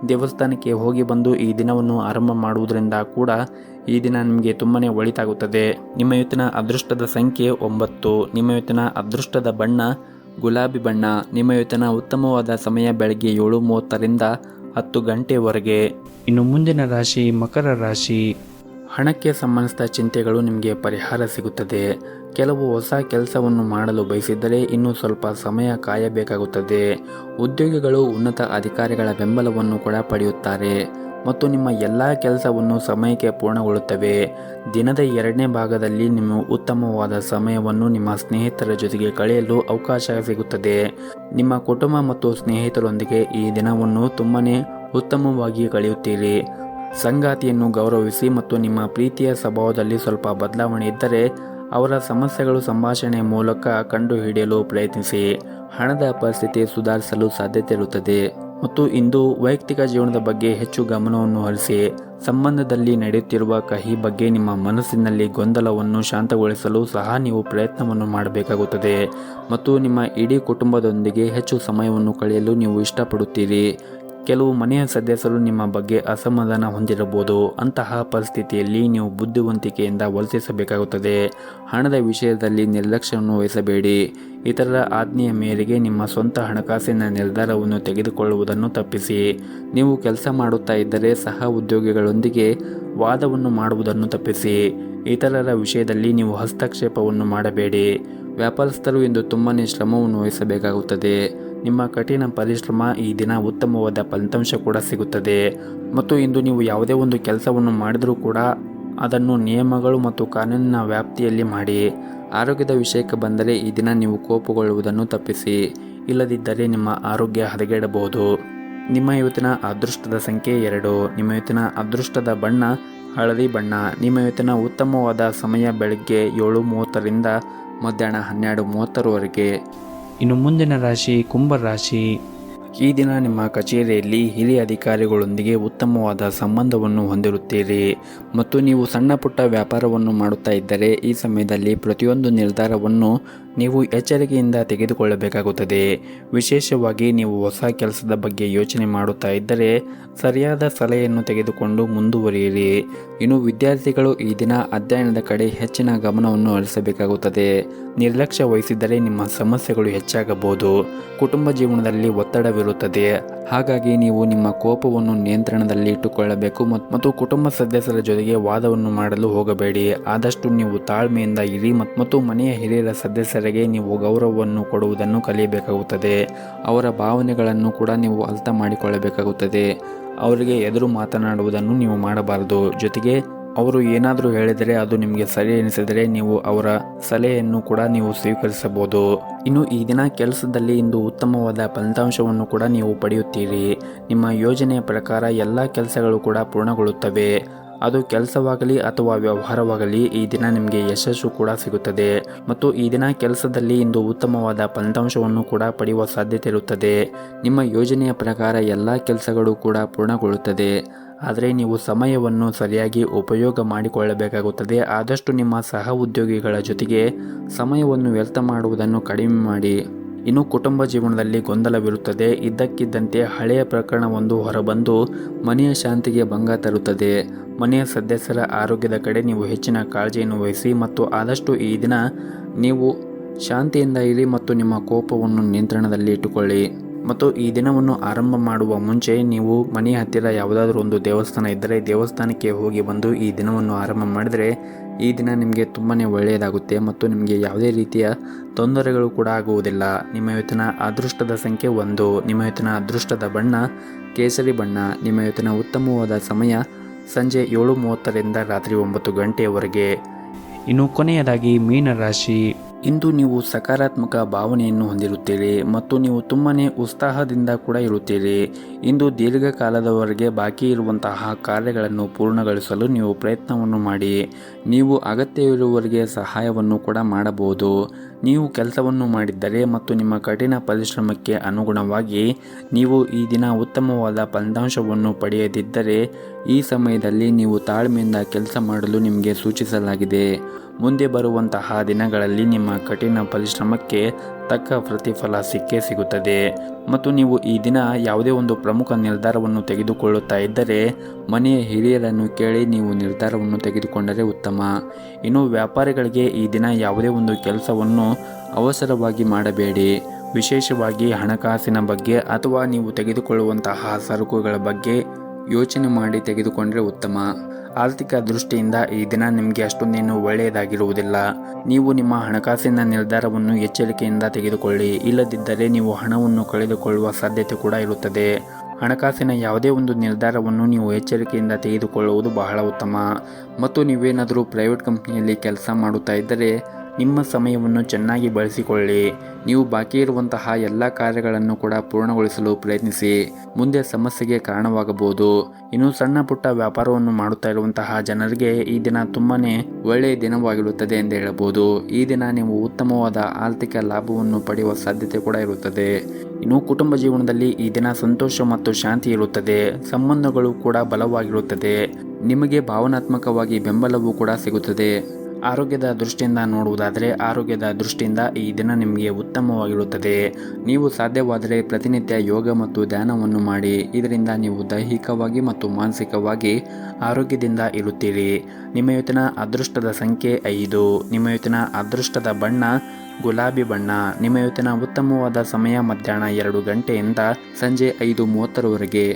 ದೇವಸ್ಥಾನಕ್ಕೆ ಹೋಗಿ ಬಂದು ಈ ದಿನವನ್ನು ಆರಂಭ ಮಾಡುವುದರಿಂದ ಕೂಡ ಈ ದಿನ ನಿಮಗೆ ತುಂಬಾ ಒಳಿತಾಗುತ್ತದೆ. ನಿಮ್ಮ ಇವತ್ತಿನ ಅದೃಷ್ಟದ ಸಂಖ್ಯೆ 9. ನಿಮ್ಮ ಇವತ್ತಿನ ಅದೃಷ್ಟದ ಬಣ್ಣ ಗುಲಾಬಿ ಬಣ್ಣ. ನಿಮ್ಮ ಇವತ್ತಿನ ಉತ್ತಮವಾದ ಸಮಯ ಬೆಳಗ್ಗೆ 7:30ರಿಂದ 10 ಗಂಟೆವರೆಗೆ. ಇನ್ನು ಮುಂದಿನ ರಾಶಿ ಮಕರ ರಾಶಿ. ಹಣಕ್ಕೆ ಸಂಬಂಧಿಸಿದ ಚಿಂತೆಗಳು ನಿಮಗೆ ಪರಿಹಾರ ಸಿಗುತ್ತದೆ. ಕೆಲವು ಹೊಸ ಕೆಲಸವನ್ನು ಮಾಡಲು ಬಯಸಿದ್ದರೆ ಇನ್ನೂ ಸ್ವಲ್ಪ ಸಮಯ ಕಾಯಬೇಕಾಗುತ್ತದೆ. ಉದ್ಯೋಗಿಗಳು ಉನ್ನತ ಅಧಿಕಾರಿಗಳ ಬೆಂಬಲವನ್ನು ಕೂಡ ಪಡೆಯುತ್ತಾರೆ ಮತ್ತು ನಿಮ್ಮ ಎಲ್ಲ ಕೆಲಸವನ್ನು ಸಮಯಕ್ಕೆ ಪೂರ್ಣಗೊಳ್ಳುತ್ತವೆ. ದಿನದ 2ನೇ ಭಾಗದಲ್ಲಿ ನಿಮ್ಮ ಉತ್ತಮವಾದ ಸಮಯವನ್ನು ನಿಮ್ಮ ಸ್ನೇಹಿತರ ಜೊತೆಗೆ ಕಳೆಯಲು ಅವಕಾಶ ಸಿಗುತ್ತದೆ. ನಿಮ್ಮ ಕುಟುಂಬ ಮತ್ತು ಸ್ನೇಹಿತರೊಂದಿಗೆ ಈ ದಿನವನ್ನು ತುಂಬಾ ಉತ್ತಮವಾಗಿ ಕಳೆಯುತ್ತೀರಿ. ಸಂಗಾತಿಯನ್ನು ಗೌರವಿಸಿ ಮತ್ತು ನಿಮ್ಮ ಪ್ರೀತಿಯ ಸ್ವಭಾವದಲ್ಲಿ ಸ್ವಲ್ಪ ಬದಲಾವಣೆ ಇದ್ದರೆ ಅವರ ಸಮಸ್ಯೆಗಳು ಸಂಭಾಷಣೆಯ ಮೂಲಕ ಕಂಡುಹಿಡಿಯಲು ಪ್ರಯತ್ನಿಸಿ. ಹಣದ ಪರಿಸ್ಥಿತಿ ಸುಧಾರಿಸಲು ಸಾಧ್ಯತೆ ಇರುತ್ತದೆ ಮತ್ತು ಇಂದು ವೈಯಕ್ತಿಕ ಜೀವನದ ಬಗ್ಗೆ ಹೆಚ್ಚು ಗಮನವನ್ನು ಹರಿಸಿ. ಸಂಬಂಧದಲ್ಲಿ ನಡೆಯುತ್ತಿರುವ ಕಹಿ ಬಗ್ಗೆ ನಿಮ್ಮ ಮನಸ್ಸಿನಲ್ಲಿ ಗೊಂದಲವನ್ನು ಶಾಂತಗೊಳಿಸಲು ಸಹ ನೀವು ಪ್ರಯತ್ನವನ್ನು ಮಾಡಬೇಕಾಗುತ್ತದೆ ಮತ್ತು ನಿಮ್ಮ ಇಡೀ ಕುಟುಂಬದೊಂದಿಗೆ ಹೆಚ್ಚು ಸಮಯವನ್ನು ಕಳೆಯಲು ನೀವು ಇಷ್ಟಪಡುತ್ತೀರಿ. ಕೆಲವು ಮನೆಯ ಸದಸ್ಯರು ನಿಮ್ಮ ಬಗ್ಗೆ ಅಸಮಾಧಾನ ಹೊಂದಿರಬಹುದು. ಅಂತಹ ಪರಿಸ್ಥಿತಿಯಲ್ಲಿ ನೀವು ಬುದ್ಧಿವಂತಿಕೆಯಿಂದ ವರ್ತಿಸಬೇಕಾಗುತ್ತದೆ. ಹಣದ ವಿಷಯದಲ್ಲಿ ನಿರ್ಲಕ್ಷ್ಯವನ್ನು ವಹಿಸಬೇಡಿ. ಇತರರ ಆಜ್ಞೆಯ ಮೇರೆಗೆ ನಿಮ್ಮ ಸ್ವಂತ ಹಣಕಾಸಿನ ನಿರ್ಧಾರವನ್ನು ತೆಗೆದುಕೊಳ್ಳುವುದನ್ನು ತಪ್ಪಿಸಿ. ನೀವು ಕೆಲಸ ಮಾಡುತ್ತಾ ಇದ್ದರೆ ಸಹ ಉದ್ಯೋಗಿಗಳೊಂದಿಗೆ ವಾದವನ್ನು ಮಾಡುವುದನ್ನು ತಪ್ಪಿಸಿ. ಇತರರ ವಿಷಯದಲ್ಲಿ ನೀವು ಹಸ್ತಕ್ಷೇಪವನ್ನು ಮಾಡಬೇಡಿ. ವ್ಯಾಪಾರಸ್ಥರು ಇಂದು ತುಂಬಾ ಶ್ರಮವನ್ನು ವಹಿಸಬೇಕಾಗುತ್ತದೆ. ನಿಮ್ಮ ಕಠಿಣ ಪರಿಶ್ರಮ ಈ ದಿನ ಉತ್ತಮವಾದ ಫಲಿತಾಂಶ ಕೂಡ ಸಿಗುತ್ತದೆ ಮತ್ತು ಇಂದು ನೀವು ಯಾವುದೇ ಒಂದು ಕೆಲಸವನ್ನು ಮಾಡಿದರೂ ಕೂಡ ಅದನ್ನು ನಿಯಮಗಳು ಮತ್ತು ಕಾನೂನಿನ ವ್ಯಾಪ್ತಿಯಲ್ಲಿ ಮಾಡಿ. ಆರೋಗ್ಯದ ವಿಷಯಕ್ಕೆ ಬಂದರೆ ಈ ದಿನ ನೀವು ಕೋಪಗೊಳ್ಳುವುದನ್ನು ತಪ್ಪಿಸಿ. ಇಲ್ಲದಿದ್ದರೆ ನಿಮ್ಮ ಆರೋಗ್ಯ ಹದಗೆಡಬಹುದು. ನಿಮ್ಮ ಇವತ್ತಿನ ಅದೃಷ್ಟದ ಸಂಖ್ಯೆ 2. ನಿಮ್ಮ ಇವತ್ತಿನ ಅದೃಷ್ಟದ ಬಣ್ಣ ಹಳದಿ ಬಣ್ಣ. ನಿಮ್ಮ ಇವತ್ತಿನ ಉತ್ತಮವಾದ ಸಮಯ ಬೆಳಗ್ಗೆ 7:30ರಿಂದ ಮಧ್ಯಾಹ್ನ 12:30ವರೆಗೆ. ಇನ್ನು ಮುಂದಿನ ರಾಶಿ ಕುಂಭ ರಾಶಿ. ಈ ದಿನ ನಿಮ್ಮ ಕಚೇರಿಯಲ್ಲಿ ಹಿರಿಯ ಅಧಿಕಾರಿಗಳೊಂದಿಗೆ ಉತ್ತಮವಾದ ಸಂಬಂಧವನ್ನು ಹೊಂದಿರುತ್ತೀರಿ ಮತ್ತು ನೀವು ಸಣ್ಣ ಪುಟ್ಟ ವ್ಯಾಪಾರವನ್ನು ಮಾಡುತ್ತಾ ಇದ್ದರೆ ಈ ಸಮಯದಲ್ಲಿ ಪ್ರತಿಯೊಂದು ನಿರ್ಧಾರವನ್ನು ನೀವು ಎಚ್ಚರಿಕೆಯಿಂದ ತೆಗೆದುಕೊಳ್ಳಬೇಕಾಗುತ್ತದೆ. ವಿಶೇಷವಾಗಿ ನೀವು ಹೊಸ ಕೆಲಸದ ಬಗ್ಗೆ ಯೋಚನೆ ಮಾಡುತ್ತಾ ಇದ್ದರೆ ಸರಿಯಾದ ಸಲಹೆಯನ್ನು ತೆಗೆದುಕೊಂಡು ಮುಂದುವರಿಯಿರಿ. ಇನ್ನು ವಿದ್ಯಾರ್ಥಿಗಳು ಈ ದಿನ ಅಧ್ಯಯನದ ಕಡೆ ಹೆಚ್ಚಿನ ಗಮನವನ್ನು ಹರಿಸಬೇಕಾಗುತ್ತದೆ. ನಿರ್ಲಕ್ಷ್ಯ ವಹಿಸಿದರೆ ನಿಮ್ಮ ಸಮಸ್ಯೆಗಳು ಹೆಚ್ಚಾಗಬಹುದು. ಕುಟುಂಬ ಜೀವನದಲ್ಲಿ ಒತ್ತಡವಿರುತ್ತದೆ. ಹಾಗಾಗಿ ನೀವು ನಿಮ್ಮ ಕೋಪವನ್ನು ನಿಯಂತ್ರಣದಲ್ಲಿ ಇಟ್ಟುಕೊಳ್ಳಬೇಕು ಮತ್ತು ಕುಟುಂಬ ಸದಸ್ಯರ ಜೊತೆಗೆ ವಾದವನ್ನು ಮಾಡಲು ಹೋಗಬೇಡಿ. ಆದಷ್ಟು ನೀವು ತಾಳ್ಮೆಯಿಂದ ಇರಿ ಮತ್ತು ಮನೆಯ ಹಿರಿಯರ ಸದಸ್ಯರಿಗೆ ನೀವು ಗೌರವವನ್ನು ಕೊಡುವುದನ್ನು ಕಲಿಯಬೇಕಾಗುತ್ತದೆ. ಅವರ ಭಾವನೆಗಳನ್ನು ಕೂಡ ನೀವು ಅರ್ಥ ಮಾಡಿಕೊಳ್ಳಬೇಕಾಗುತ್ತದೆ. ಅವರಿಗೆ ಎದುರು ಮಾತನಾಡುವುದನ್ನು ನೀವು ಮಾಡಬಾರದು. ಜೊತೆಗೆ ಅವರು ಏನಾದರೂ ಹೇಳಿದರೆ ಅದು ನಿಮಗೆ ಸರಿ ಎನಿಸಿದರೆ ನೀವು ಅವರ ಸಲಹೆಯನ್ನು ಕೂಡ ನೀವು ಸ್ವೀಕರಿಸಬಹುದು. ಇನ್ನು ಈ ದಿನ ಕೆಲಸದಲ್ಲಿ ಇಂದು ಉತ್ತಮವಾದ ಫಲಿತಾಂಶವನ್ನು ಕೂಡ ನೀವು ಪಡೆಯುತ್ತೀರಿ. ನಿಮ್ಮ ಯೋಜನೆಯ ಪ್ರಕಾರ ಎಲ್ಲ ಕೆಲಸಗಳು ಕೂಡ ಪೂರ್ಣಗೊಳ್ಳುತ್ತವೆ. ಅದು ಕೆಲಸವಾಗಲಿ ಅಥವಾ ವ್ಯವಹಾರವಾಗಲಿ ಈ ದಿನ ನಿಮಗೆ ಯಶಸ್ಸು ಕೂಡ ಸಿಗುತ್ತದೆ ಮತ್ತು ಈ ದಿನ ಕೆಲಸದಲ್ಲಿ ಇಂದು ಉತ್ತಮವಾದ ಫಲಿತಾಂಶವನ್ನು ಕೂಡ ಪಡೆಯುವ ಸಾಧ್ಯತೆ ಇರುತ್ತದೆ. ನಿಮ್ಮ ಯೋಜನೆಯ ಪ್ರಕಾರ ಎಲ್ಲ ಕೆಲಸಗಳು ಕೂಡ ಪೂರ್ಣಗೊಳ್ಳುತ್ತದೆ. ಆದರೆ ನೀವು ಸಮಯವನ್ನು ಸರಿಯಾಗಿ ಉಪಯೋಗ ಮಾಡಿಕೊಳ್ಳಬೇಕಾಗುತ್ತದೆ. ಆದಷ್ಟು ನಿಮ್ಮ ಸಹ ಉದ್ಯೋಗಿಗಳ ಜೊತೆಗೆ ಸಮಯವನ್ನು ವ್ಯರ್ಥ ಮಾಡುವುದನ್ನು ಕಡಿಮೆ ಮಾಡಿ. ಇನ್ನು ಕುಟುಂಬ ಜೀವನದಲ್ಲಿ ಗೊಂದಲವಿರುತ್ತದೆ. ಇದ್ದಕ್ಕಿದ್ದಂತೆ ಹಳೆಯ ಪ್ರಕರಣವೊಂದು ಹೊರಬಂದು ಮನೆಯ ಶಾಂತಿಗೆ ಭಂಗ ತರುತ್ತದೆ. ಮನೆಯ ಸದಸ್ಯರ ಆರೋಗ್ಯದ ಕಡೆ ನೀವು ಹೆಚ್ಚಿನ ಕಾಳಜಿಯನ್ನು ವಹಿಸಿ ಮತ್ತು ಆದಷ್ಟು ಈ ದಿನ ನೀವು ಶಾಂತಿಯಿಂದ ಇರಿ ಮತ್ತು ನಿಮ್ಮ ಕೋಪವನ್ನು ನಿಯಂತ್ರಣದಲ್ಲಿ ಇಟ್ಟುಕೊಳ್ಳಿ. ಮತ್ತು ಈ ದಿನವನ್ನು ಆರಂಭ ಮಾಡುವ ಮುಂಚೆ ನೀವು ಮನೆಯ ಹತ್ತಿರ ಯಾವುದಾದ್ರೂ ಒಂದು ದೇವಸ್ಥಾನ ಇದ್ದರೆ ದೇವಸ್ಥಾನಕ್ಕೆ ಹೋಗಿ ಬಂದು ಈ ದಿನವನ್ನು ಆರಂಭ ಮಾಡಿದರೆ ಈ ದಿನ ನಿಮಗೆ ತುಂಬಾ ಒಳ್ಳೆಯದಾಗುತ್ತೆ ಮತ್ತು ನಿಮಗೆ ಯಾವುದೇ ರೀತಿಯ ತೊಂದರೆಗಳು ಕೂಡ ಆಗುವುದಿಲ್ಲ. ನಿಮ್ಮ ಇವತ್ತಿನ ಅದೃಷ್ಟದ ಸಂಖ್ಯೆ 1. ನಿಮ್ಮ ಇವತ್ತಿನ ಅದೃಷ್ಟದ ಬಣ್ಣ ಕೇಸರಿ ಬಣ್ಣ. ನಿಮ್ಮ ಇವತ್ತಿನ ಉತ್ತಮವಾದ ಸಮಯ ಸಂಜೆ 7:30ರಿಂದ ರಾತ್ರಿ 9 ಗಂಟೆಯವರೆಗೆ. ಇನ್ನು ಕೊನೆಯದಾಗಿ ಮೀನರಾಶಿ. ಇಂದು ನೀವು ಸಕಾರಾತ್ಮಕ ಭಾವನೆಯನ್ನು ಹೊಂದಿರುತ್ತೀರಿ ಮತ್ತು ನೀವು ತುಂಬಾ ಉತ್ಸಾಹದಿಂದ ಕೂಡ ಇರುತ್ತೀರಿ. ಇಂದು ದೀರ್ಘಕಾಲದವರೆಗೆ ಬಾಕಿ ಇರುವಂತಹ ಕಾರ್ಯಗಳನ್ನು ಪೂರ್ಣಗೊಳಿಸಲು ನೀವು ಪ್ರಯತ್ನವನ್ನು ಮಾಡಿ. ನೀವು ಅಗತ್ಯವಿರುವವರಿಗೆ ಸಹಾಯವನ್ನು ಕೂಡ ಮಾಡಬಹುದು. ನೀವು ಕೆಲಸವನ್ನು ಮಾಡಿದ್ದರೆ ಮತ್ತು ನಿಮ್ಮ ಕಠಿಣ ಪರಿಶ್ರಮಕ್ಕೆ ಅನುಗುಣವಾಗಿ ನೀವು ಈ ದಿನ ಉತ್ತಮವಾದ ಫಲಿತಾಂಶವನ್ನು ಪಡೆಯದಿದ್ದರೆ ಈ ಸಮಯದಲ್ಲಿ ನೀವು ತಾಳ್ಮೆಯಿಂದ ಕೆಲಸ ಮಾಡಲು ನಿಮಗೆ ಸೂಚಿಸಲಾಗಿದೆ. ಮುಂದೆ ಬರುವಂತಹ ದಿನಗಳಲ್ಲಿ ನಿಮ್ಮ ಕಠಿಣ ಪರಿಶ್ರಮಕ್ಕೆ ತಕ್ಕ ಪ್ರತಿಫಲ ಸಿಕ್ಕೇ ಸಿಗುತ್ತದೆ. ಮತ್ತು ನೀವು ಈ ದಿನ ಯಾವುದೇ ಒಂದು ಪ್ರಮುಖ ನಿರ್ಧಾರವನ್ನು ತೆಗೆದುಕೊಳ್ಳುತ್ತಾ ಇದ್ದರೆ ಮನೆಯ ಹಿರಿಯರನ್ನು ಕೇಳಿ ನೀವು ನಿರ್ಧಾರವನ್ನು ತೆಗೆದುಕೊಂಡರೆ ಉತ್ತಮ. ಇನ್ನು ವ್ಯಾಪಾರಿಗಳಿಗೆ ಈ ದಿನ ಯಾವುದೇ ಒಂದು ಕೆಲಸವನ್ನು ಅವಸರವಾಗಿ ಮಾಡಬೇಡಿ. ವಿಶೇಷವಾಗಿ ಹಣಕಾಸಿನ ಬಗ್ಗೆ ಅಥವಾ ನೀವು ತೆಗೆದುಕೊಳ್ಳುವಂತಹ ಸರಕುಗಳ ಬಗ್ಗೆ ಯೋಚನೆ ಮಾಡಿ ತೆಗೆದುಕೊಂಡರೆ ಉತ್ತಮ. ಆರ್ಥಿಕ ದೃಷ್ಟಿಯಿಂದ ಈ ದಿನ ನಿಮಗೆ ಅಷ್ಟೊಂದೇನು ಒಳ್ಳೆಯದಾಗಿರುವುದಿಲ್ಲ. ನೀವು ನಿಮ್ಮ ಹಣಕಾಸಿನ ನಿರ್ಧಾರವನ್ನು ಎಚ್ಚರಿಕೆಯಿಂದ ತೆಗೆದುಕೊಳ್ಳಿ. ಇಲ್ಲದಿದ್ದರೆ ನೀವು ಹಣವನ್ನು ಕಳೆದುಕೊಳ್ಳುವ ಸಾಧ್ಯತೆ ಕೂಡ ಇರುತ್ತದೆ. ಹಣಕಾಸಿನ ಯಾವುದೇ ಒಂದು ನಿರ್ಧಾರವನ್ನು ನೀವು ಎಚ್ಚರಿಕೆಯಿಂದ ತೆಗೆದುಕೊಳ್ಳುವುದು ಬಹಳ ಉತ್ತಮ. ಮತ್ತು ನೀವೇನಾದರೂ ಪ್ರೈವೇಟ್ ಕಂಪ್ನಿಯಲ್ಲಿ ಕೆಲಸ ಮಾಡುತ್ತಾ ಇದ್ದರೆ ನಿಮ್ಮ ಸಮಯವನ್ನು ಚೆನ್ನಾಗಿ ಬಳಸಿಕೊಳ್ಳಿ. ನೀವು ಬಾಕಿ ಇರುವಂತಹ ಎಲ್ಲ ಕಾರ್ಯಗಳನ್ನು ಕೂಡ ಪೂರ್ಣಗೊಳಿಸಲು ಪ್ರಯತ್ನಿಸಿ. ಮುಂದೆ ಸಮಸ್ಯೆಗೆ ಕಾರಣವಾಗಬಹುದು. ಇನ್ನು ಸಣ್ಣ ಪುಟ್ಟ ವ್ಯಾಪಾರವನ್ನು ಮಾಡುತ್ತಾ ಇರುವಂತಹ ಜನರಿಗೆ ಈ ದಿನ ತುಂಬಾ ಒಳ್ಳೆಯ ದಿನವಾಗಿರುತ್ತದೆ ಎಂದು ಹೇಳಬಹುದು. ಈ ದಿನ ನೀವು ಉತ್ತಮವಾದ ಆರ್ಥಿಕ ಲಾಭವನ್ನು ಪಡೆಯುವ ಸಾಧ್ಯತೆ ಕೂಡ ಇರುತ್ತದೆ. ಇನ್ನು ಕುಟುಂಬ ಜೀವನದಲ್ಲಿ ಈ ದಿನ ಸಂತೋಷ ಮತ್ತು ಶಾಂತಿ ಇರುತ್ತದೆ. ಸಂಬಂಧಗಳು ಕೂಡ ಬಲವಾಗಿರುತ್ತದೆ. ನಿಮಗೆ ಭಾವನಾತ್ಮಕವಾಗಿ ಬೆಂಬಲವೂ ಕೂಡ ಸಿಗುತ್ತದೆ. ಆರೋಗ್ಯದ ದೃಷ್ಟಿಯಿಂದ ನೋಡುವುದಾದರೆ ಆರೋಗ್ಯದ ದೃಷ್ಟಿಯಿಂದ ಈ ದಿನ ನಿಮಗೆ ಉತ್ತಮವಾಗಿರುತ್ತದೆ. ನೀವು ಸಾಧ್ಯವಾದರೆ ಪ್ರತಿನಿತ್ಯ ಯೋಗ ಮತ್ತು ಧ್ಯಾನವನ್ನು ಮಾಡಿ. ಇದರಿಂದ ನೀವು ದೈಹಿಕವಾಗಿ ಮತ್ತು ಮಾನಸಿಕವಾಗಿ ಆರೋಗ್ಯದಿಂದ ಇರುತ್ತೀರಿ. ನಿಮ್ಮ ಇವತ್ತಿನ ಅದೃಷ್ಟದ ಸಂಖ್ಯೆ 5. ನಿಮ್ಮ ಇವತ್ತಿನ ಅದೃಷ್ಟದ ಬಣ್ಣ ಗುಲಾಬಿ ಬಣ್ಣ. ನಿಮ್ಮ ಇವತ್ತಿನ ಉತ್ತಮವಾದ ಸಮಯ ಮಧ್ಯಾಹ್ನ 2 ಗಂಟೆಯಿಂದ ಸಂಜೆ 5:30ರವರೆಗೆ.